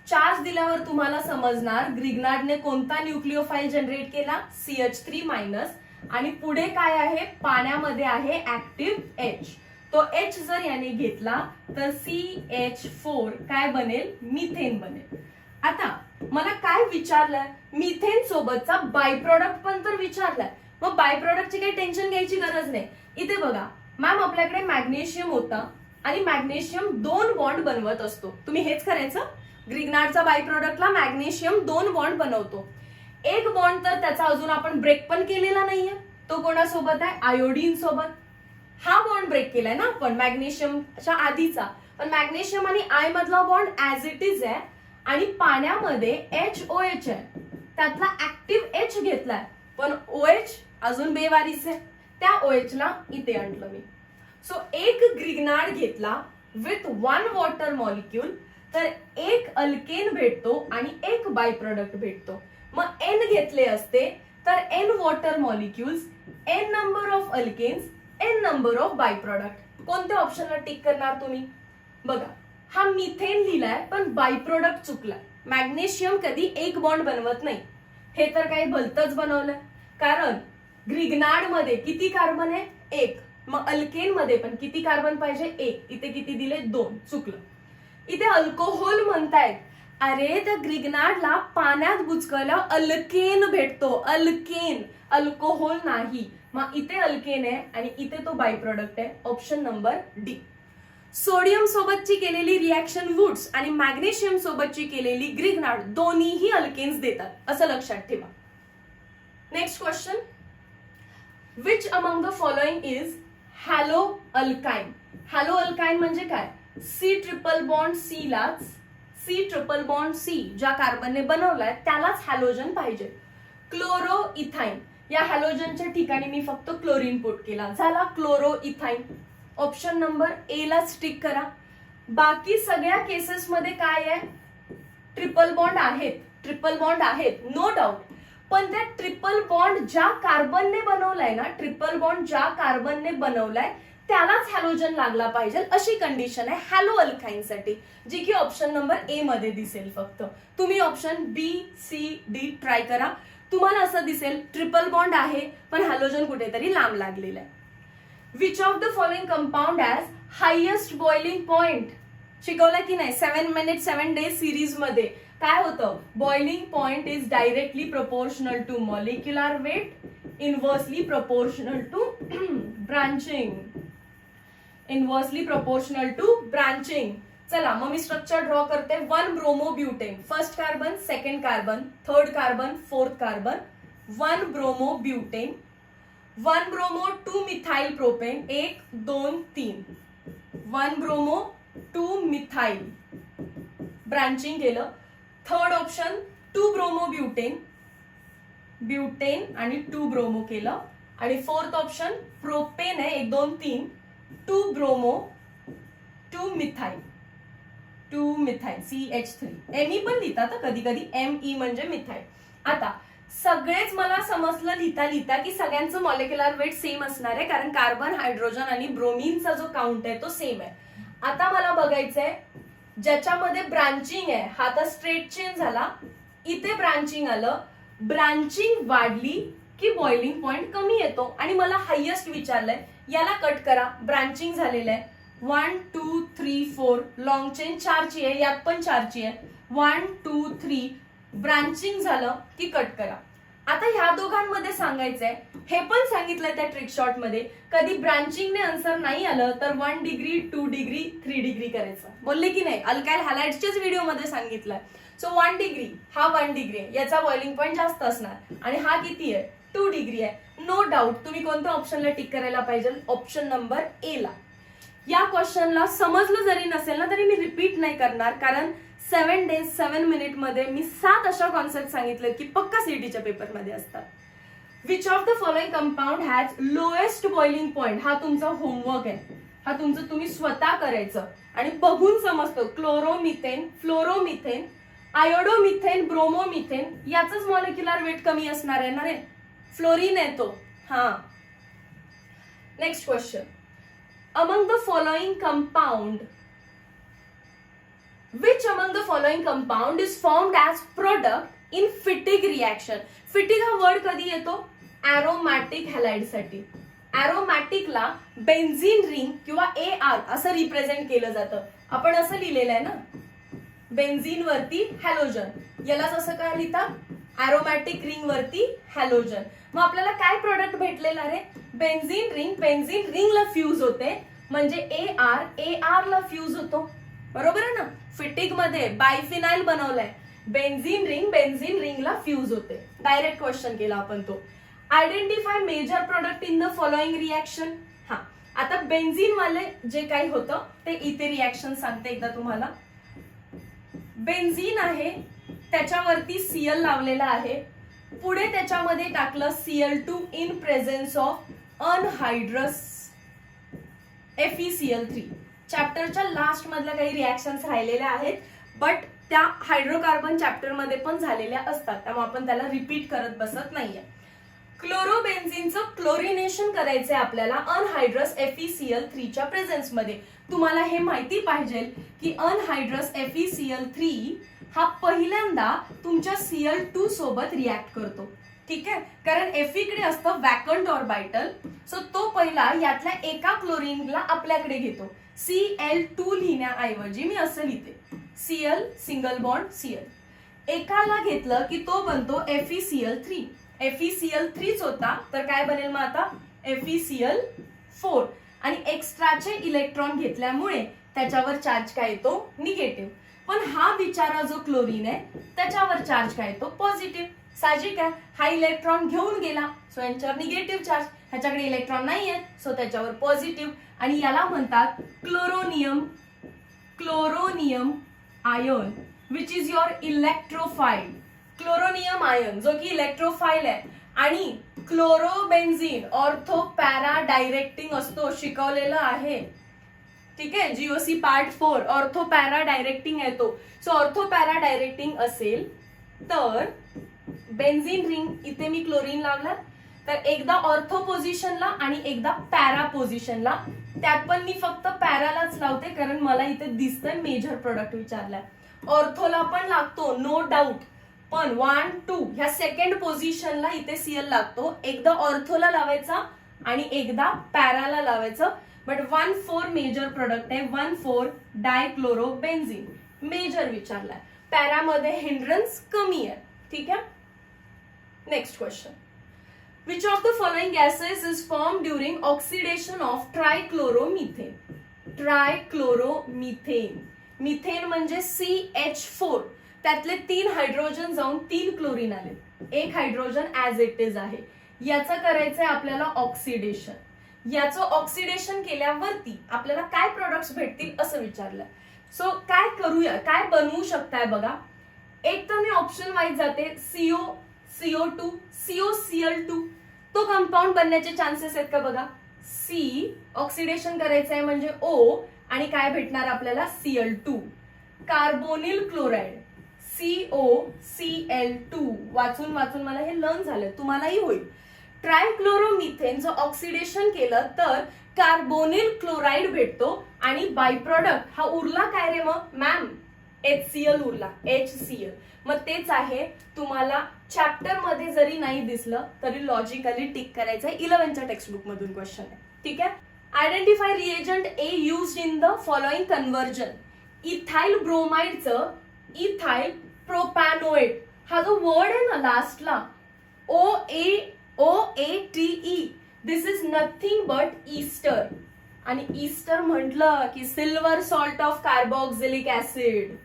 चार्ज दिल्यावर तुम्हाला समजणार ग्रिग्नार्डने कोणता न्यूक्लिओफाइल जनरेट केला? CH3 minus. आणि पुढे काय आहे? पाण्यामध्ये आहे ऍक्टिव्ह एच. तो एच जर याने घेतला तर CH4 काय बनेल? मिथेन बनेल. आता मला काय विचारलंय? मिथेन सोबतचा बाय प्रोडक्ट पण तर विचारलाय. मग बाय प्रोडक्टची काही टेन्शन घ्यायची गरज नाही. इथे बघा मॅम आपल्याकडे मॅग्नेशियम होता आणि मॅग्नेशियम 2 बॉन्ड बनवत असतो. तुम्ही हेच करायचं. ग्रिग्नार्डचा बाय प्रोडक्टला मॅग्नेशियम 2 बॉन्ड बनवतो. एक बॉन्ड तर त्याचा अजून आपण ब्रेक पण केलेला नाहीये. तो कोणासोबत आहे? आयोडीन सोबत. हा बॉन्ड ब्रेक केलाय ना आपण मॅग्नेशियमच्या आधीचा, पण मॅग्नेशियम आणि आय मधला बॉन्ड ऍज इट इज आहे आणि पाण्यामध्ये HOH आहे, त्यातला ऍक्टिव्ह H घेतलाय, पण OH अजून बेवारीस आहे, त्या OH ला इथे आणलं मी. सो एक ग्रिग्नार्ड घेतला विथ 1 वॉटर मॉलिक्यूल, तर एक अल्केन भेटतो आणि एक बाय प्रोडक्ट भेटतो. मग N घेतले असते तर N water molecules, N number of alkanes, N number of by product. कोणत्या ऑप्शनला टिक करणार तुम्ही? बघा, हा मिथेन लिहिलाय पण बाय प्रोडक्ट चुकलाय. मॅग्नेशियम कधी एक बॉन्ड बनवत नाही, हे तर काही भलतच बनवलंय. कारण ग्रिग्नार्ड मध्ये किती कार्बन आहे? 1. मग अल्केन मध्ये पण किती कार्बन पाहिजे? 1. इथे किती दिले? 2. चुकलं. इथे अल्कोहोल म्हणतायत. अरे त्या ग्रिग्नार्डला पाण्यात बुचकळल्या अल्केन भेटतो, अल्केन, अल्कोहोल नाही. मग इथे अल्केन आहे आणि इथे तो बाय प्रोडक्ट आहे. Option number D. सोडियम सोबतची केलेली रिॲक्शन वुड्स आणि मॅग्नेशियम सोबतची केलेली ग्रिग्नार्ड दोन्हीही अल्केन्स देतात, असं लक्षात ठेवा. Next question, which among the following is hello alkyne? Hello alkyne म्हणजे काय? C ट्रिपल बॉन्ड C लाच, C ट्रिपल बॉन्ड C ज्या कार्बनने बनवलाय त्यालाच हॅलोजन पाहिजे. क्लोरो इथाइन, या हॅलोजनच्या ठिकाणी मी फक्त क्लोरीन पुट केला, झाला chloro ethyne. Option number A ला स्टिक करा. बाकी सगळ्या केसेस मध्ये काय आहे? ट्रिपल बॉन्ड आहेत, ट्रिपल बॉन्ड आहेत, नो डाऊट. पण त्या ट्रिपल बॉन्ड ज्या कार्बनने बनवलाय ना, ट्रिपल बॉन्ड ज्या कार्बनने बनवलाय त्यालाच हॅलोजन लागला पाहिजे, अशी कंडिशन आहे हॅलो अल्काइन साठी, जी की ऑप्शन नंबर ए मध्ये दिसेल. फक्त तुम्ही ऑप्शन बी, सी, डी ट्राय करा. तुम्हाला असं दिसेल ट्रिपल बॉन्ड आहे पण हॅलोजन कुठेतरी लांब लागलेला आहे. Which of the following compound has highest boiling point? शिकवलं की नाही 7 minutes 7 days सिरीज मध्ये? काय होतं? Boiling point is directly proportional to molecular weight, inversely proportional to branching, inversely proportional to branching. चला मग मी स्ट्रक्चर ड्रॉ करते. 1 bromobutane, first carbon, second carbon, third carbon, fourth carbon, 1 bromobutane, 1 bromo 2 methyl propane, 1 2 3, 1 bromo 2 methyl, branching केलं. Third option 2 bromo butane, butane आणि 2 bromo केलं. आणि fourth option propane आहे, 1 2 3, 2 bromo 2 methyl, 2 methyl CH3. ME पण लिहितात कधी कधी, ME म्हणजे मिथाइल. आता सगळेच मला समजलं लिहिता लिहिता की सगळ्यांचं मॉलिक्युलर वेट सेम असणार आहे, कारण कार्बन, हायड्रोजन आणि ब्रोमीनचा जो काउंट आहे तो सेम आहे. आता मला बघायचंय ज्याच्यामध्ये ब्रांचिंग आहे, हा तर स्ट्रेट चेन झाला, इथे ब्रांचिंग आलं, ब्रांचिंग वाढली की बॉइलिंग पॉइंट कमी येतो. आणि मला हायेस्ट विचारलंय, याला कट करा. ब्रांचिंग झालेलं आहे 1 2 3 4, लॉंग चेन 4 ची आहे, यात पण 4 ची आहे, 1 2 3, ब्रांचिंग झालं की कट करा. आता ह्या दोघांमध्ये सांगायचंय, हे पण सांगितलंय त्या ट्रिक शॉर्ट मध्ये, कधी ब्रांचिंगने आन्सर नाही आलं तर 1 डिग्री 2 डिग्री 3 डिग्री करायचं. बोलले की नाही? अल्काइल हॅलाइड्सच्याच व्हिडिओ मध्ये सांगितलंय. सो 1 डिग्री, हा 1 डिग्री आहे, याचा बॉइलिंग पॉइंट जास्त असणार. आणि हा किती आहे? 2 डिग्री आहे. नो डाऊट तुम्ही कोणत्या ऑप्शनला टिक करायला पाहिजे? ऑप्शन नंबर ए ला. या क्वेश्चनला समजलं जरी नसेल ना तरी मी रिपीट नाही करणार, कारण 7 days 7 minute मध्ये मी 7 अशा कॉन्सेप्ट सांगितले की पक्का सीईटीच्या पेपरमध्ये असतात. Which of the following compound has lowest boiling point? हा तुमचा होमवर्क आहे, हा तुमचं तुम्ही स्वतः करायचं आणि बघून समजतं. क्लोरोमिथेन, फ्लोरोमिथेन, आयोडोमिथेन, ब्रोमोमिथेन, याचंच मॉलिक्युलर वेट कमी असणार आहे ना रे, फ्लोरीन आहे तो. हा next question, among the following compound, which among the following compound is formed as product in Fittig reaction? Fittig हा वर्ड कधी येतो? एरोमॅटिक हॅलाइड साठी. एरोमॅटिकला बेन्झीन रिंग किंवा AR असं रिप्रेझेंट केलं जातं. आपण असं लिहिलेलं आहे ना, बेन्झीन वरती हॅलोजन, यालाच असं काय लिहितात? एरोमॅटिक रिंग वरती हॅलोजन. मग आपल्याला काय प्रोडक्ट भेटलेलं आहे? बेन्झीन रिंग, बेन्झीन रिंगला फ्यूज होते म्हणजे AR ला फ्यूज होतो, बरोबर आहे ना. फिटिग मध्ये बायफिनाइल बनवलंय, बेन्झीन रिंग, बेन्झीन रिंगला फ्यूज होते. डायरेक्ट क्वेश्चन केला आपण तो. Identify major product in the following reaction. हा, आता बेन्झिन वाले जे काही होतं ते इथे रिएक्शन सांगते एकदा तुम्हाला. बेन्झिन आहे, त्याच्यावरती Cl लावलेला आहे, पुढे त्याच्यामध्ये टाकलं Cl2 in presence of anhydrous FeCl3. चॅप्टरच्या लास्ट मधल्या काही रिएक्शन्स राहिलेल्या आहेत, बट त्या हायड्रोकार्बन चॅप्टर मध्ये पण झालेल्या असतात, त्यामुळे आपण त्याला रिपीट करत बसत नाहीये. क्लोरोबेन्झिनचं क्लोरिनेशन करायचंय आपल्याला अनहायड्रस FeCl3 च्या प्रेझेन्स मध्ये. तुम्हाला हे माहिती पाहिजे की अनहायड्रस FeCl3 हा पहिल्यांदा तुमच्या Cl2 सोबत रिॲक्ट करतो. ठीक आहे, कारण Fe कडे असतं वॅकंट ऑर्बिटल, सो तो पहिला यातल्या एका क्लोरीनला आपल्याकडे घेतो. Cl2 लिहिण्याऐवजी मी असं लिहिते Cl सिंगल बॉन्ड Cl. एकाला घेतलं की तो बनतो FeCl3. FeCl3च होता तर काय बनेल मग आता FeCl4. आणि एक्स्ट्राचे इलेक्ट्रॉन घेतल्यामुळे त्याच्यावर चार्ज काय येतो निगेटिव्ह. पण हा बिचारा जो क्लोरीन आहे त्याच्यावर चार्ज काय येतो पॉझिटिव्ह. साहजिक आहे, हा इलेक्ट्रॉन घेऊन गेला सो यांच्यावर निगेटिव्ह चार्ज, ह्याच्याकडे इलेक्ट्रॉन नाही आहे सो त्याच्यावर पॉझिटिव्ह. आणि याला म्हणतात chloronium ion which is your electrophile. Chloronium ion जो की इलेक्ट्रोफाइल आहे. आणि क्लोरोबेन्झिन ऑर्थो पॅरा डायरेक्टिंग असतो, शिकवलेलं आहे. ठीक आहे, GOC part 4 ortho para directing आहे तो. सो ऑर्थो पॅरा डायरेक्टिंग असेल तर बेन्झिन रिंग इथे मी क्लोरीन लावला तर एकदा ऑर्थो पोझिशनला आणि एकदा पॅरा पोझिशनला. त्यात पण मी फक्त पॅरालाच लावते कारण मला इथे दिसतंय मेजर प्रोडक्ट विचारलाय. ऑर्थोला पण लागतो नो डाऊट, पण 1, 2 ह्या सेकंड पोझिशनला इथे Cl लागतो. एकदा ऑर्थोला लावायचा आणि एकदा पॅराला लावायचं. बट 1,4 मेजर प्रोडक्ट आहे, 1,4 डायक्लोरोबेन्झिन मेजर विचारलाय. पॅरामध्ये हिंड्रन्स कमी आहे. ठीक आहे, next question. Which of the following gases is formed during oxidation of trichloromethane? Trichloromethane. Methane म्हणजे CH4. त्यातले 3 हायड्रोजन जाऊन 3 क्लोरीन आले. एक हायड्रोजन ऍज इट इज आहे. याचं करायचंय आपल्याला ऑक्सिडेशन. याचं ऑक्सिडेशन केल्यावरती आपल्याला काय प्रोडक्ट्स भेटतील असं विचारलंय. सो काय करूया, काय बनवू शकताय बघा. एक तर मी ऑप्शन वाईज जाते, CO2, COCl2. तो कंपाऊंड बनण्याचे चान्सेस आहेत का बघा. C ऑक्सिडेशन करायचं आहे म्हणजे O आणि काय भेटणार आपल्याला Cl2. Carbonyl chloride COCl2. वाचून मला हे लर्न झालं, तुम्हालाही होईल. ट्रायक्लोरोमिथेनचं ऑक्सिडेशन केलं तर कार्बोनिल क्लोराइड भेटतो आणि बाय प्रोडक्ट हा उरला काय रे मग मॅम HCl उरला, HCl. मग तेच आहे, तुम्हाला चॅप्टर मध्ये जरी नाही दिसलं तरी लॉजिकली टिक करायचं आहे. 11च्या टेक्स्टबुक मधून क्वेश्चन आहे. ठीक आहे, identify reagent A used in the following conversion. Ethyl ब्रोमाइडचं इथाइल प्रोपॅनोएट हा जो वर्ड आहे ना लास्टला OATE, this is nothing but ester. आणि ईस्टर म्हटलं की silver salt of carboxylic acid.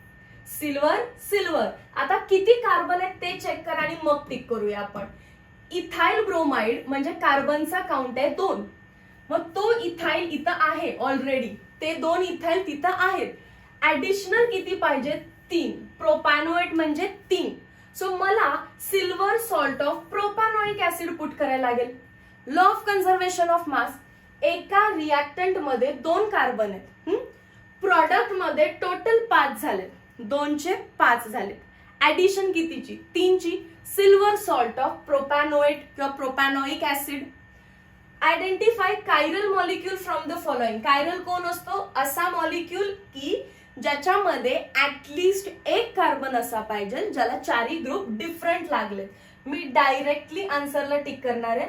Silver. आता किती कार्बन आहेत ते चेक करा आणि मग टिक करूया आपण. इथाइल ब्रोमाइड म्हणजे कार्बनचा काउंट आहे 2. मग तो इथाइल इथं आहे ऑलरेडी, ते 2 इथाइल तिथं आहेत. ऍडिशनल किती पाहिजे 3. प्रोपॅनोएट म्हणजे 3. सो मला silver salt of propanoic acid put करायला लागेल. Law of conservation of mass. एका रिएक्टंट मध्ये 2 कार्बन आहेत. प्रोडक्ट मध्ये टोटल 5 झालेत, 2चे 5 झालेत. ऍडिशन कितीची 3ची. सिल्वर सॉल्ट ऑफ प्रोपॅनोएट किंवा propanoic acid. Identify chiral molecule from the following. Chiral कोण असतो, असा मॉलिक्यूल की ज्याच्यामध्ये ऍटलिस्ट एक कार्बन असा पाहिजे ज्याला 4 ग्रुप डिफरंट लागले. मी डायरेक्टली आन्सरला टिक करणार आहे.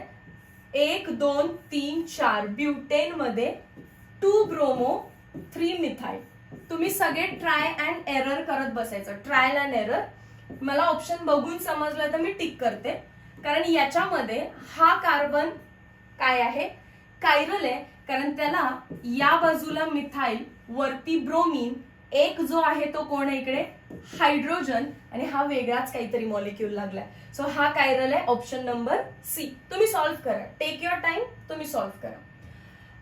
1, 2, 3, 4 ब्युटेन मध्ये 2 ब्रोमो 3 मिथाइल. तुम्ही सगळे ट्राय अँड एरर करत बसायचं, ट्रायल अँड एरर. मला ऑप्शन बघून समजलं तर मी टिक करते, कारण याच्यामध्ये हा कार्बन काय आहे कायरल आहे, कारण त्याला या बाजूला मिथाइल वरती ब्रोमीन एक जो आहे तो कोण आहे इकडे, हायड्रोजन, आणि हा वेगळाच काहीतरी मॉलिक्यूल लागलाय. सो हा कायरल आहे, ऑप्शन नंबर सी. तुम्ही सॉल्व्ह करा, टेक युअर टाइम, तुम्ही सॉल्व्ह करा.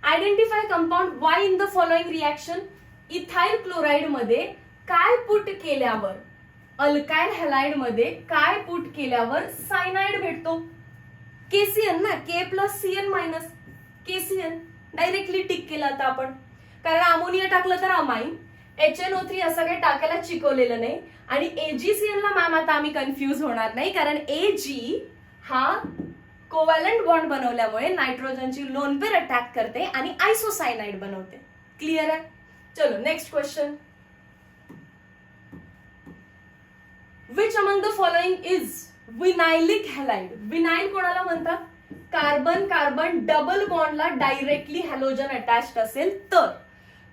Identify compound Y in the following reaction. Ethyl chloride मध्ये काय पुट केल्यावर, अल्काइल हॅलाइड मध्ये काय पुट केल्यावर सायनाइड भेटतो. केसीएन ना, K plus CN minus KCN. Directly tick केलं आता आपण, कारण अमोनिया टाकलं तर अमाइन, HNO3 असं काही टाकायला शिकवलेलं नाही. आणि AgCl ला मॅम आता आम्ही कन्फ्यूज होणार नाही, कारण Ag हा कोव्हॅलंट बॉन्ड बनवल्यामुळे नायट्रोजनची लोन पेअर अटॅक करते आणि आयसोसायनाइड बनवते. क्लिअर आहे. चलो next question. Which among the following is vinylic halide. Vinyl कोणाला म्हणतात, कार्बन कार्बन डबल बॉन्डला डायरेक्टली हॅलोजन अटॅच्ड असेल तर.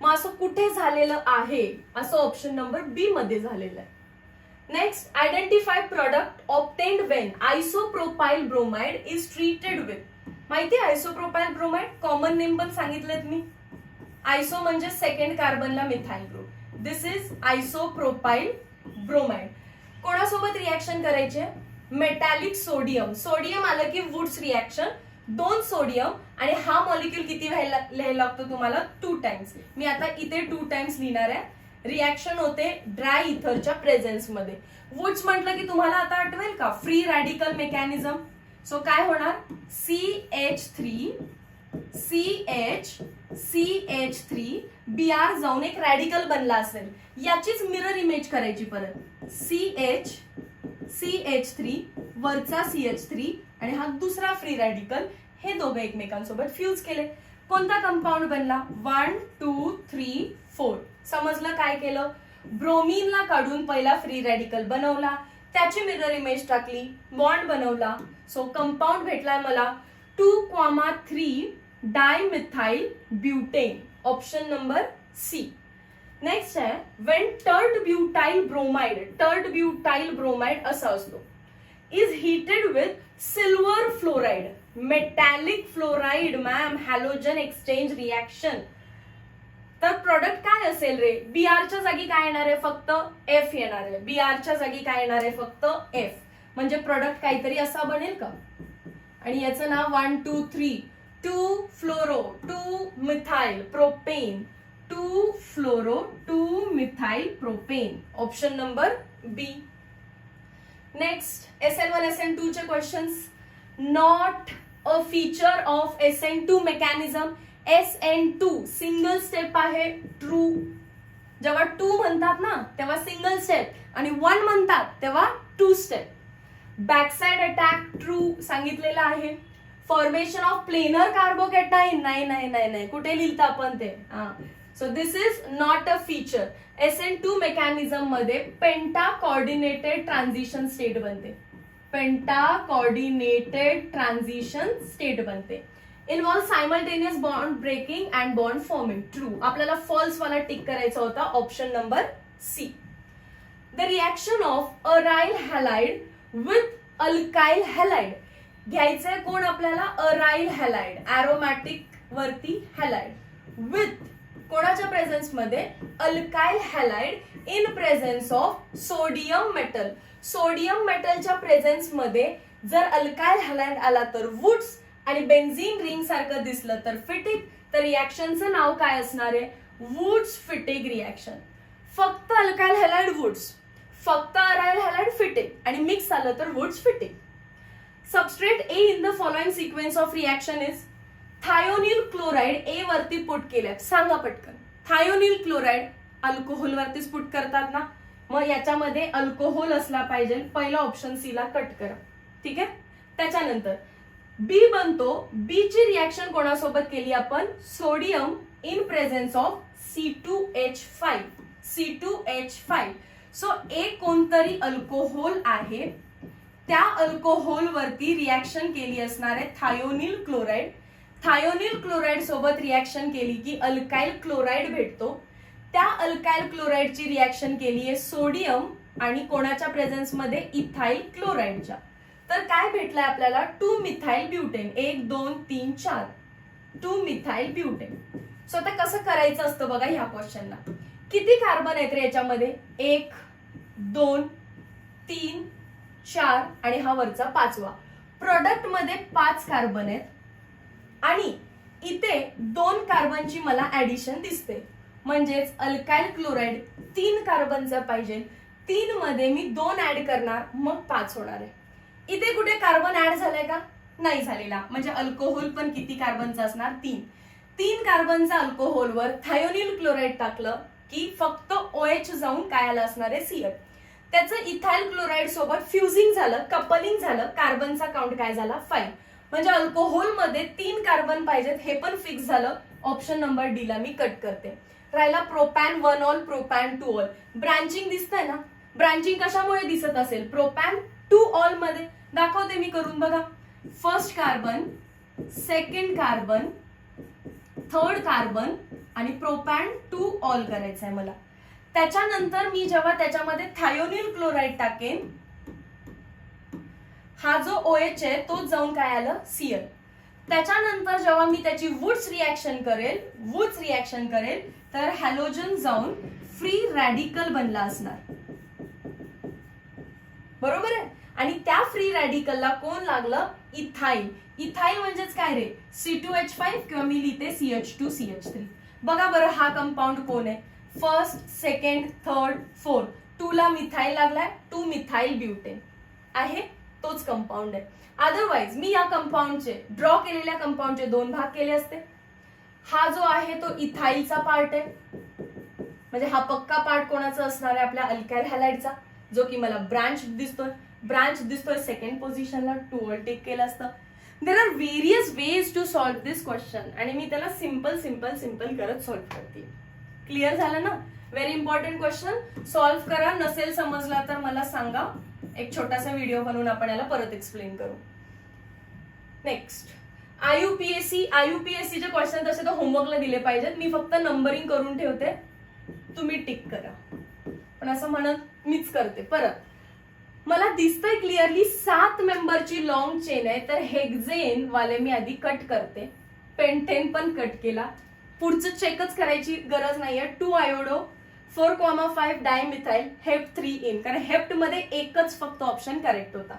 मग असं कुठे झालेलं आहे, असं ऑप्शन नंबर बी मध्ये झालेलं आहे. Next, identify product obtained when isopropyl bromide is treated with. माहिती आहे आयसोप्रोपाइल ब्रोमाइड, कॉमन नेम पण सांगितलेत मी. आयसो म्हणजे सेकंड कार्बनला methyl group, this is isopropyl bromide. कोणासोबत रिएक्शन करायचे, मेटॅलिक सोडियम. सोडियम आलं की वुड्स रिएक्शन, 2 सोडियम आणि हा मॉलिक्यूल किती लिहायला लागतो तुम्हाला, 2 टाइम्स. मी आता इथे 2 टाइम्स लिहिणार आहे. रिएक्शन होते ड्राय इथरच्या प्रेझेन्स मध्ये. वुड्स म्हटलं की तुम्हाला आता आठवेल का, फ्री रॅडिकल मेकॅनिझम. सो काय होणार, CH3 CH3 Br जाऊन एक रॅडिकल बनला असेल, याचीच मिरर इमेज करायची परत. CH3 वरचा CH3 आणि हा दुसरा फ्री रॅडिकल, हे दोघं एकमेकांसोबत फ्यूज केले. कोणता कंपाऊंड बनला, 1 2 3 4. समजलं काय केलं, ब्रोमीनला काढून पहिला फ्री रॅडिकल बनवला, त्याची मिरर इमेज टाकली, बॉन्ड बनवला. सो कंपाऊंड भेटलाय मला 2,3 dimethyl butane, option number C. Next आहे वेन टर्ड ब्युटाइल ब्रोमाइड असा असतो, is heated with silver fluoride. Metallic fluoride ma'am, halogen exchange reaction. तर प्रोडक्ट काय असेल रे, Brच्या जागी काय येणार आहे, फक्त F येणार आहे. Brच्या जागी काय येणार आहे, फक्त F. म्हणजे प्रोडक्ट काहीतरी असा बनेल का. आणि याचं नाव 1 2 3, 2 फ्लोरो 2 मिथाइल प्रोपेन, 2 फ्लोरो 2 मिथाइल प्रोपेन, ऑप्शन नंबर बी. नेक्स्ट, SN1 SN2 चे questions. Not a feature of SN2 mechanism. SN2 single step आहे, ट्रू. जेव्हा 2 म्हणतात ना तेव्हा सिंगल स्टेप, आणि 1 म्हणतात तेव्हा 2 स्टेप. बॅकसाइड अटॅक ट्रू सांगितलेलं आहे. फॉर्मेशन ऑफ प्लेनर कार्बोकॅटाईन नाही, कुठे लिहिलं आपण ते. So this is not a feature. SN2 mechanism मध्ये पेंटा कॉर्डिनेटेड ट्रान्झिशन स्टेट बनते. पेंटा कॉर्डिनेटेड ट्रान्झिशन स्टेट बनते. Involve simultaneous bond breaking and bond forming, true. आपल्याला फॉल्स वाला टिक करायचा होता, option number C. The reaction of aryl halide with alkyl halide. घ्यायचंय कोण आपल्याला, अराइल हॅलाइड, एरोमॅटिक वरती हॅलाइड, विथ कोणाच्या प्रेझेन्स मध्ये, alkyl halide in presence of sodium metal. Sodium मेटलच्या प्रेझेन्स मध्ये जर अल्काइल हॅलाइड आला तर वुड्स, आणि बेन्झीन रिंग सारखं दिसलं तर फिटिक. तर रिएक्शनचं नाव काय असणार आहे, वुड्स फिटिक रिएक्शन. फक्त अल्काइल हॅलाइड वुड्स, फक्त अराइल हॅलाइड फिटिक, आणि मिक्स झालं तर Wurtz Fittig. Substrate A in the following sequence of reaction is. Thionyl chloride A वरती पुट केलंय, सांगा पटकन. थायोनिल क्लोराइड अल्कोहोल वरतीच पुट करतात ना, मग याच्यामध्ये अल्कोहोल असला पाहिजे. पहिला ऑप्शन सी ला कट करा, ठीक आहे. त्याच्यानंतर B बनतो. B ची रिएक्शन कोणासोबत केली आपण, sodium in presence of C2H5. C2H5. So एक कोणतरी अल्कोहोल आहे, त्या अल्कोहोल वरती रिएक्शन केली असणार आहे थायोनिल क्लोराइड. थायोनिल क्लोराइड सोबत रिएक्शन केली की अल्काइल क्लोराइड भेटतो. त्या अल्काइल क्लोराइडची रिएक्शन केली आहे सोडियम आणि कोणाच्या प्रेझेन्स मध्ये, इथाइल क्लोराइडच्या. तर काय भेटलंय आपल्याला, 2 methyl butane. 1 2 3 4, 2 methyl butane. So आता कसं करायचं असतं बघा ह्या क्वेश्चनला. किती कार्बन आहेत रे याच्यामध्ये? 1 2 3 4 आणि हा वरचा 5वा. प्रोडक्ट मध्ये 5 कार्बन आहेत आणि इथे 2 कार्बनची मला ऍडिशन दिसते, म्हणजेच अल्काइल क्लोराइड 3 कार्बनचा पाहिजे. 3 मध्ये मी 2 ऍड करणार, मग 5 होणार आहे. इथे कुठे कार्बन ऍड झालाय का? नाही झालेला. म्हणजे अल्कोहोल पण किती कार्बनचा असणार? 3 कार्बनचा अल्कोहोलवर थायोनिल क्लोराइड टाकलं की फक्त OH जाऊन काय आलं असणार आहे? CH. त्याचं इथाइल क्लोराइड सोबत फ्युजिंग झालं, कपलिंग झालं, कार्बनचा काउंट काय झाला? 5. म्हणजे अल्कोहोल मध्ये 3 कार्बन पाहिजेत, हे पण फिक्स झालं. ऑप्शन नंबर डी ला मी कट करते. राहिला propane 1 all, propane 2 all. Branching दिसतंय ना? ब्रांचिंग कशामुळे दिसत असेल? प्रोपॅन 2 ऑल मध्ये. दाखवते मी करून बघा. First carbon, second carbon, third carbon आणि प्रोपॅन 2 ऑल करायचं आहे मला. त्याच्यानंतर मी जेव्हा त्याच्यामध्ये थायोनिल क्लोराइड टाकेन, हा जो OH आहे तो जाऊन काय आलं? Cl. त्याच्यानंतर जेव्हा मी त्याची वुड्स रिॲक्शन करेल तर हॅलोजन जाऊन फ्री रॅडिकल बनला असणार, बरोबर आहे. आणि त्या फ्री रॅडिकलला कोण लागलं? इथाइल. इथाइल म्हणजेच काय रे? C2H5 किंवा मी लिहिते CH2CH3. बघा बरं हा कंपाऊंड कोण आहे? First, second, third, fourth. 2 ला मिथाइल लागलाय, 2 मिथाइल ब्युटेन आहे, तोच कंपाऊंड आहे. अदरवाइज मी या कंपाऊंडचे, ड्रॉ केलेल्या कंपाऊंडचे 2 भाग केले असते. हा जो आहे तो इथाइलचा पार्ट आहे, म्हणजे हा पक्का पार्ट कोणाचा असणार आहे? आपल्या अल्काइल हॅलाइडचा, जो की मला ब्रांच दिसतोय सेकंड पोझिशनला. 2 ऑल टेक केलं असतं. There are various ways to solve this question आणि मी त्याला सिंपल करत सॉल्व्ह करते. क्लिअर झालं ना? Very important question. सॉल्व्ह करा. नसेल समजला तर मला सांगा, एक छोटासा व्हिडिओ बनवून आपण याला परत एक्सप्लेन करू. नेक्स्ट, आयुपीएससी चे क्वेश्चन तसे तर होमवर्कला दिले पाहिजेत. मी फक्त नंबरिंग करून ठेवते, तुम्ही टिक करा. पण असं म्हणत मीच करते. परत मला दिसतंय क्लिअरली 7 मेंबरची लॉंग चेन आहे, तर हेक्झेन वाले मी आधी कट करते. पेंटेन पण कट केला. पुढचं चेकच करायची गरज नाहीये. 2 आयोडो, 4,5 डायमिथाइल, हेप्ट 3 इन, कारण हेप्ट मध्ये एकच फक्त ऑप्शन करेक्ट होता.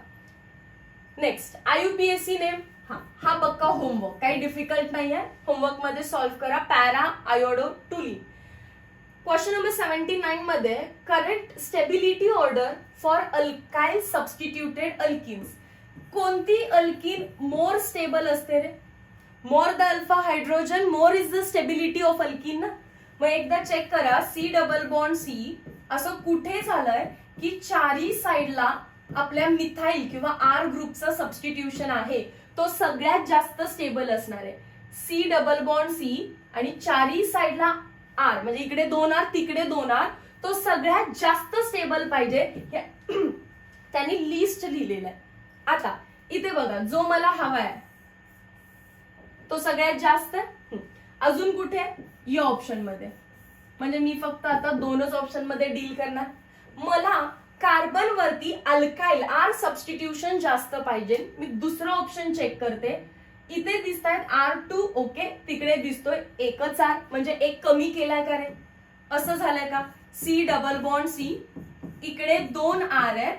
Next, IUPAC name. हा पक्का होमवर्क, काही डिफिकल्ट नाहीये. होमवर्क मध्ये सॉल्व्ह करा. पॅरा आयोडो टुली. क्वेश्चन नंबर 79 मध्ये correct stability order for alkyl substituted alkenes. कोणती अल्किन मोर स्टेबल असते रे? More the alpha hydrogen, more is the stability of alkene ना. मग एकदा चेक करा, C डबल बॉन्ड C असं कुठे झालंय की चारही साइडला आपल्या मिथाइल किंवा R ग्रुपचा सबस्टिट्यूशन आहे, तो सगळ्यात जास्त स्टेबल असणार आहे. C डबल बॉन्ड C आणि चारही साइडला R, म्हणजे इकडे 2 R तिकडे 2 R, तो सगळ्यात जास्त स्टेबल पाहिजे. त्यांनी लिस्ट लिहिलेलं आहे. आता इथे बघा, जो मला हवा आहे तो सगळ्यात जास्त आहे. अजून कुठे? या ऑप्शन मध्ये. म्हणजे मी फक्त आता 2च ऑप्शन मध्ये डील करणार. मला कार्बन वरती अल्काइल R सबस्टिट्यूशन जास्त पाहिजे. मी दुसरं ऑप्शन चेक करते. इथे दिसत आहेत R2, ओके. तिकडे दिसतोय एकच R, म्हणजे एक कमी केलाय का रे? असं झालंय का? C डबल बॉन्ड C, इकडे 2 R आहे,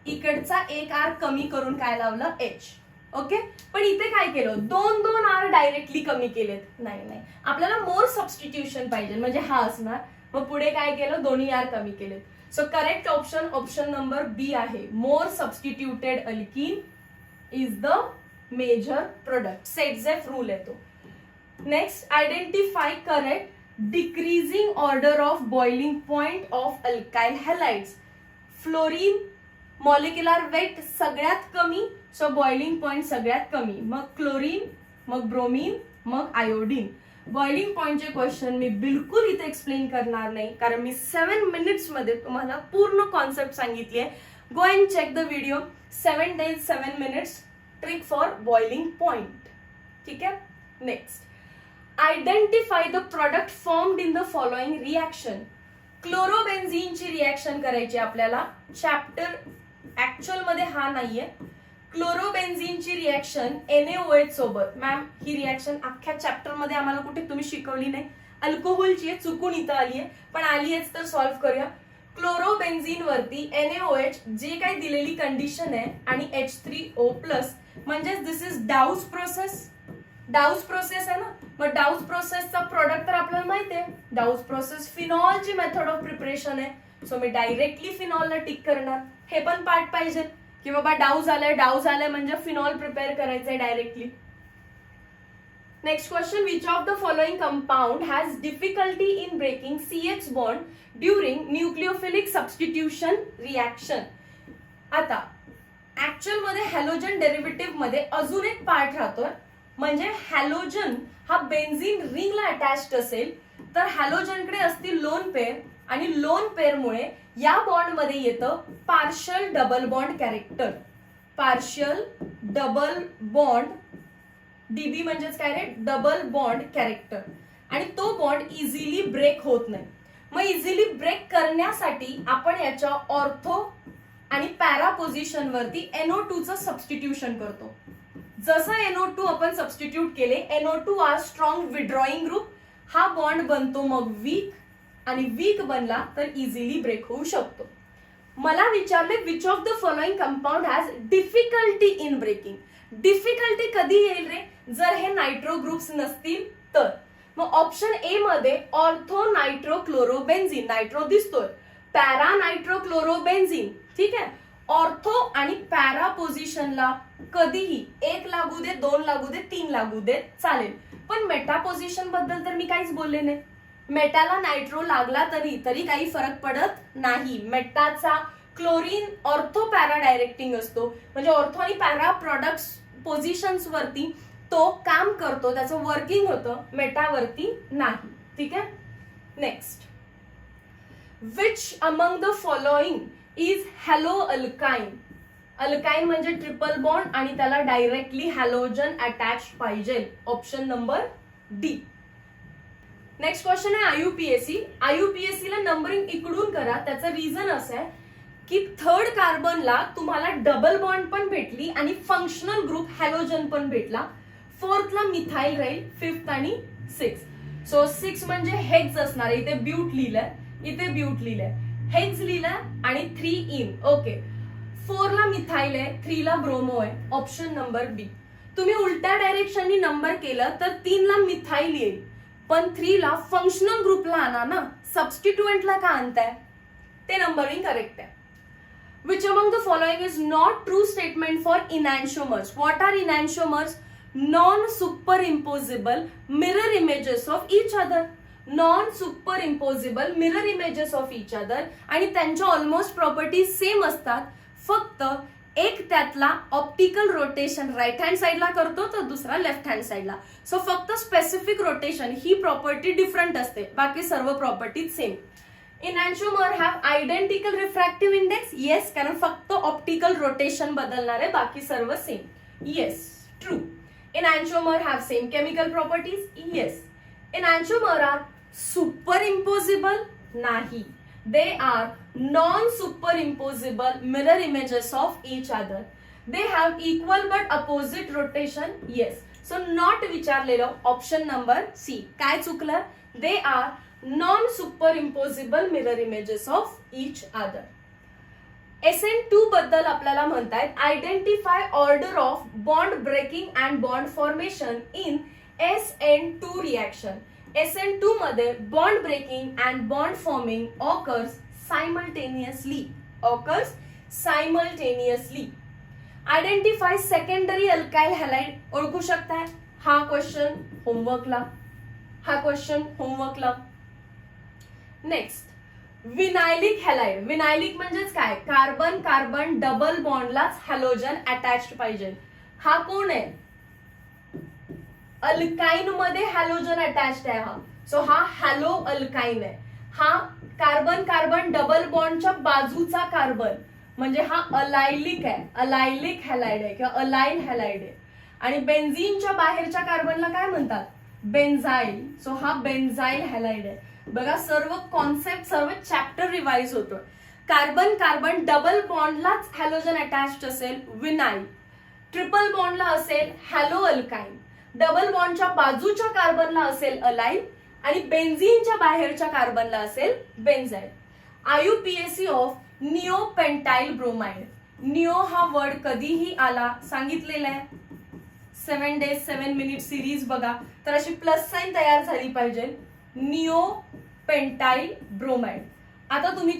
इकडचा 1 R कमी करून काय लावलं? H, okay. पण इथे काय केलं? 2 R डायरेक्टली कमी केलेत. नाही, आपल्याला मोर सबस्टिट्यूशन पाहिजे, म्हणजे हा असणार. मग पुढे काय केलं? दोन्ही R कमी केलेत. So correct option number B आहे. More substituted alkene is the major product. Saytzeff rule आहे तो. Next, identify correct decreasing order of boiling point of alkyl halides. Fluorine molecular weight सगळ्यात कमी, सो बॉइलिंग पॉइंट सगळ्यात कमी. मग chlorine, मग bromine, मग आयोडीन. बॉइलिंग पॉइंटचे क्वेश्चन मी बिलकुल इथे एक्सप्लेन करणार नाही, कारण मी 7 मिनिट्स मध्ये तुम्हाला पूर्ण कॉन्सेप्ट सांगितली आहे. Go and check the video. 7 days 7 minutes trick for boiling point. ठीक आहे. Next, identify the product formed in the following reaction. क्लोरोबेन्झीनची रिॲक्शन करायची आपल्याला. चॅप्टर ऍक्च्युअल मध्ये हा नाहीये. क्लोरोबेन्झीनची रिॲक्शन NaOH सोबत. मॅम ही रिॲक्शन अख्ख्या चॅप्टर मध्ये आम्हाला कुठे तुम्ही शिकवली नाही. अल्कोहोलची आहे, चुकून इथं आली आहे, पण आली आहेच तर सॉल्व्ह करूया. क्लोरोबेन्झीन वरती NaOH जे काही दिलेली कंडिशन आहे आणि H3O+, म्हणजेच दिस इज डाऊज प्रोसेस. डाऊज प्रोसेस आहे ना, मग डाऊज प्रोसेसचा प्रोडक्ट तर आपल्याला माहिती आहे. डाऊज प्रोसेस फिनॉलची मेथड ऑफ प्रिपरेशन आहे. सो मी डायरेक्टली फिनॉलला टिक करणार. हे पण पार्ट पाहिजे की बाबा डाऊज आलाय म्हणजे फिनॉल प्रिपेअर करायचंय directly. Next question, which of the following compound has difficulty in breaking CH bond during nucleophilic substitution reaction. आता ऍक्च्युअल मध्ये हॅलोजन डेरिव्हेटिव्ह मध्ये अजून एक पार्ट राहतोय, म्हणजे हॅलोजन हा बेन्झीन रिंगला अटॅच्ड असेल तर हॅलोजनकडे असतील लोन पेअर, आणि लोन पेअरमुळे या बॉन्ड मध्ये येतं partial double bond character. Partial double bond, dB म्हणजेच काय रे, डबल बॉन्ड कॅरेक्टर, आणि तो बॉन्ड इझिली ब्रेक होत नाही. मग इझिली ब्रेक करण्यासाठी आपण याच्या ऑर्थो आणि पॅरा पोझिशन वरती NO2 चं सबस्टिट्यूशन करतो. जसं NO2 आपण सबस्टिट्यूट केले, NO2 are strong withdrawing group, हा बॉन्ड बनतो मग वीक, आणि वीक बनला तर इझिली ब्रेक होऊ शकतो. मला विचारले which of the following compound has difficulty in breaking. Difficulty कधी येईल रे, जर हे नायट्रो ग्रुप्स नसतील तर. मग ऑप्शन ए मध्ये ऑर्थो नायट्रोक्लोरोबेन्झीन, नायट्रो दिसतोय, पॅरा नायट्रोक्लोरोबेन्झीन, ठीक आहे. ऑर्थो आणि पॅरा पोझिशनला कधीही 1 लागू दे, 2 लागू दे, 3 लागू दे, चालेल. पण मेटा पोझिशन बद्दल तर मी काहीच बोलले नाही. मेटाला नायट्रो लागला तरी काही फरक पडत नाही. मेटाचा क्लोरीन ऑर्थो पॅरा डायरेक्टिंग असतो, म्हणजे ऑर्थो आणि पॅरा प्रोडक्ट्स पोझिशन्स वरती तो काम करतो, त्याचं वर्किंग होतं, मेटावरती नाही. ठीक आहे. Next, which among the following is hello alkyne. Alkyne म्हणजे ट्रिपल बॉन्ड आणि त्याला डायरेक्टली हॅलोजन अटॅच पाहिजे. Option number D. Next question आहे IUPAC. IUPAC ला नंबरिंग इकडून करा. त्याचं रिझन असं आहे की 3rd कार्बनला तुम्हाला डबल बॉन्ड पण भेटली आणि फंक्शनल ग्रुप हॅलोजन पण भेटला. 4th ला मिथाइल राहील, 5th आणि 6. सो 6 म्हणजे हेक्स असणार आहे. इथे ब्यूट लिहिलंय, इथे ब्यूट लिहिलंय, हेक्स लिहिलंय आणि 3 इन. ओके. 4 ला मिथाइल आहे, 3 ला ब्रोमो आहे. ऑप्शन नंबर बी. तुम्ही उलट्या डायरेक्शननी नंबर केलं तर 3 ला मिथाइल येईल, पण 3 ला फंक्शनल ग्रुपला आणा ना, सबस्टिट्युएंटला का आणताय? ते नंबरिंग करेक्ट आहे. Which among the following is not true statement for enantiomers? What are enantiomers? Non-superimposable mirror images of each other. Non-superimposable mirror images of each other, आणि त्यांच्या ऑलमोस्ट प्रॉपर्टीज सेम असतात, फक्त एक त्यातला ऑप्टिकल रोटेशन राईट हँड साइडला करतो तर दुसरा लेफ्ट हँड साइडला. सो फक्त स्पेसिफिक रोटेशन ही प्रॉपर्टी डिफरंट असते, बाकी सर्व properties same. Enantiomer have identical refractive index? Yes, कारण फक्त ऑप्टिकल रोटेशन बदलणार आहे, बाकी सर्व same. Yes, true. Enantiomer have same chemical properties? Yes. Enantiomer are superimposable? नाही. They are non-superimposable mirror images of each other. They have equal but opposite rotation? Yes. So not विचारलेलं option number C. काय चुकलं? They are non-superimposable mirror images of each other. SN2 बद्दल आपल्याला म्हणतायत identify order of bond breaking and bond formation in SN2 reaction. SN2 मध्ये bond breaking and bond forming occurs simultaneously. Identify secondary alkyl halide. ओळखू शकताय? हा question होमवर्कला. Next, vinylic halide. Vinylic म्हणजेच काय? कार्बन कार्बन डबल बॉन्डलाच halogen attached पाहिजे. हा कोण आहे? अल्काइन मध्ये हॅलोजन अटॅच्ड आहे हा. सो हा हॅलो अल्काइन आहे. हा कार्बन कार्बन डबल बॉन्डच्या बाजूचा कार्बन म्हणजे हा अलायलिक आहे, अलायलिक हॅलाइड आहे किंवा अलाइन हॅलाइड आहे. आणि बेन्झीनच्या बाहेरच्या कार्बनला काय म्हणतात? बेन्झाइल. सो हा बेन्झाइल हॅलाइड आहे. बघा, सर्व कॉन्सेप्ट सर्व चॅप्टर रिवाइज होतो. कार्बन कार्बन डबल बॉन्डलाच हॅलोजन अटॅच्ड असेल विनाइल, ट्रिपल बॉन्डला असेल हॅलो अल्काइन, डबल बॉन्डच्या बाजूच्या कार्बनला असेल अलाइन, आणि बेन्झीनच्या बाहेरच्या कार्बनला असेल benzyl. IUPAC of neopentyl bromide. Neo हा वर्ड कधीही आला सांगितलेला आहे. 7 days 7 minutes सिरीज बघा, तर अशी प्लस साइन तयार झाली पाहिजे. Neopentyl bromide. आता तुम्ही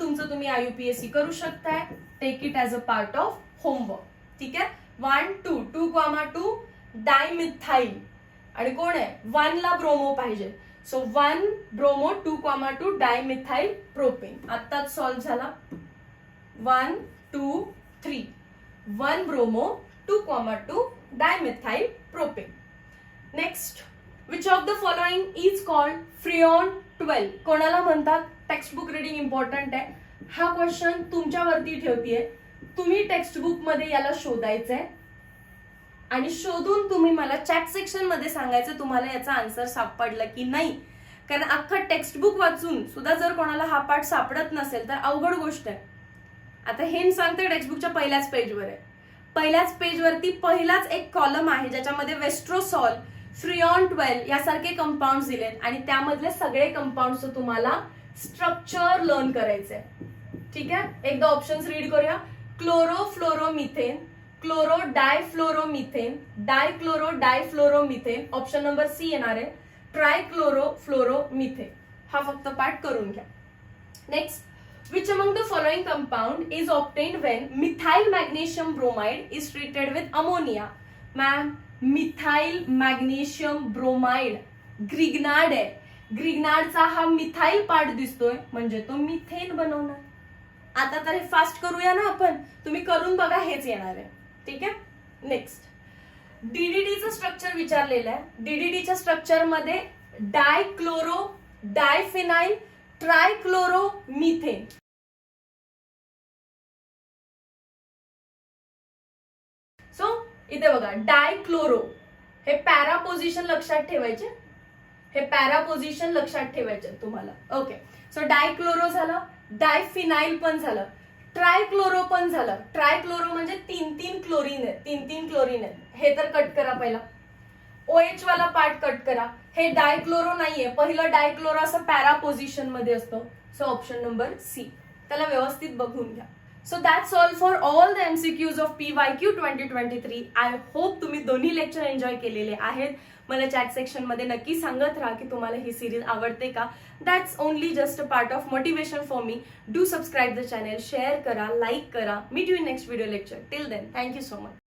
IUPAC करू शकताय. Take it as a part of homework. ठीक आहे. 1 2 2,2 डायमिथाइल. आणि कोण आहे 1 ला ब्रोमो पाहिजे. So 1 bromo 2,2 dimethyl propane. आत्ताच सॉल्व्ह झाला. 1 2 3 1 bromo 2,2 dimethyl propane. Next, which of the following is called freon 12. कोणाला म्हणतात? टेक्स्टबुक रिडिंग इम्पॉर्टंट आहे. हा क्वेश्चन तुमच्यावरती ठेवतीये. तुम्ही टेक्स्टबुक मध्ये याला शोधायचंय आणि शोधून तुम्ही मला चॅट सेक्शन मध्ये सांगायचं तुम्हाला याचा आन्सर सापडला की नाही. कारण अख्खं टेक्स्टबुक वाचून सुद्धा जर कोणाला हा पार्ट सापडत नसेल तर अवघड गोष्ट आहे. आता हे सांगते टेक्स्टबुकच्या पहिल्याच पेजवर आहे. पहिल्याच पेजवरती पहिलाच एक कॉलम आहे ज्याच्यामध्ये वेस्ट्रोसॉल, फ्रिऑन 12 यासारखे कंपाऊंड दिलेत आणि त्यामधले सगळे कंपाऊंडचं तुम्हाला स्ट्रक्चर लर्न करायचंय. ठीक आहे. एकदा ऑप्शन्स रीड करूया. Chlorofluoromethane, chloro difluoromethane, dichloro difluoromethane. Option number C येणार आहे. ट्रायक्लोरोफ्लोरोमिथेन. हा फक्त पाठ करून घ्या. Next, which among the following compound is obtained when methyl magnesium bromide is treated with ammonia? Ma'am, methyl magnesium bromide Grignard आहे. ग्रिग्नार्डचा हा मिथाइल पार्ट दिसतोय म्हणजे तो मिथेन बनवणार. आता तर हे फास्ट करूया ना आपण. तुम्ही करून बघा, हेच येणार आहे. ठीक आहे. नेक्स्ट, डीडीडीचं स्ट्रक्चर विचारलेलं आहे. डीडीडीच्या स्ट्रक्चर मध्ये डायक्लोरो डायफिनाइल ट्रायक्लोरो मिथेन. सो इथे बघा डायक्लोरो हे पॅरा पोझिशन लक्षात ठेवायचे. हे पॅरा पोझिशन लक्षात ठेवायचे तुम्हाला. ओके. सो डायक्लोरो झालं, डायफिनाइल पण झालं, ट्रायक्लोरो पण झालं. ट्रायक्लोरो म्हणजे 3 क्लोरीन आहे. 3 क्लोरीन आहे. हे तर कट करा पहिला. OH वाला पार्ट कट करा. हे डायक्लोरो नाहीये. पहिलं डायक्लोरो असं पॅरा पोझिशन मध्ये असतो. So option number C. त्याला व्यवस्थित बघून घ्या. So that's all for all the MCQs ऑफ PYQ 2023. आय होप तुम्ही दोन्ही लेक्चर एन्जॉय केलेले आहेत. मला चॅट सेक्शन मध्ये नक्की सांगत राहा की तुम्हाला ही सिरीज आवडते का. That's only just a part of motivation for me. Do subscribe the channel, share करा, लाईक करा. Meet you in next video lecture. Till then, thank you so much.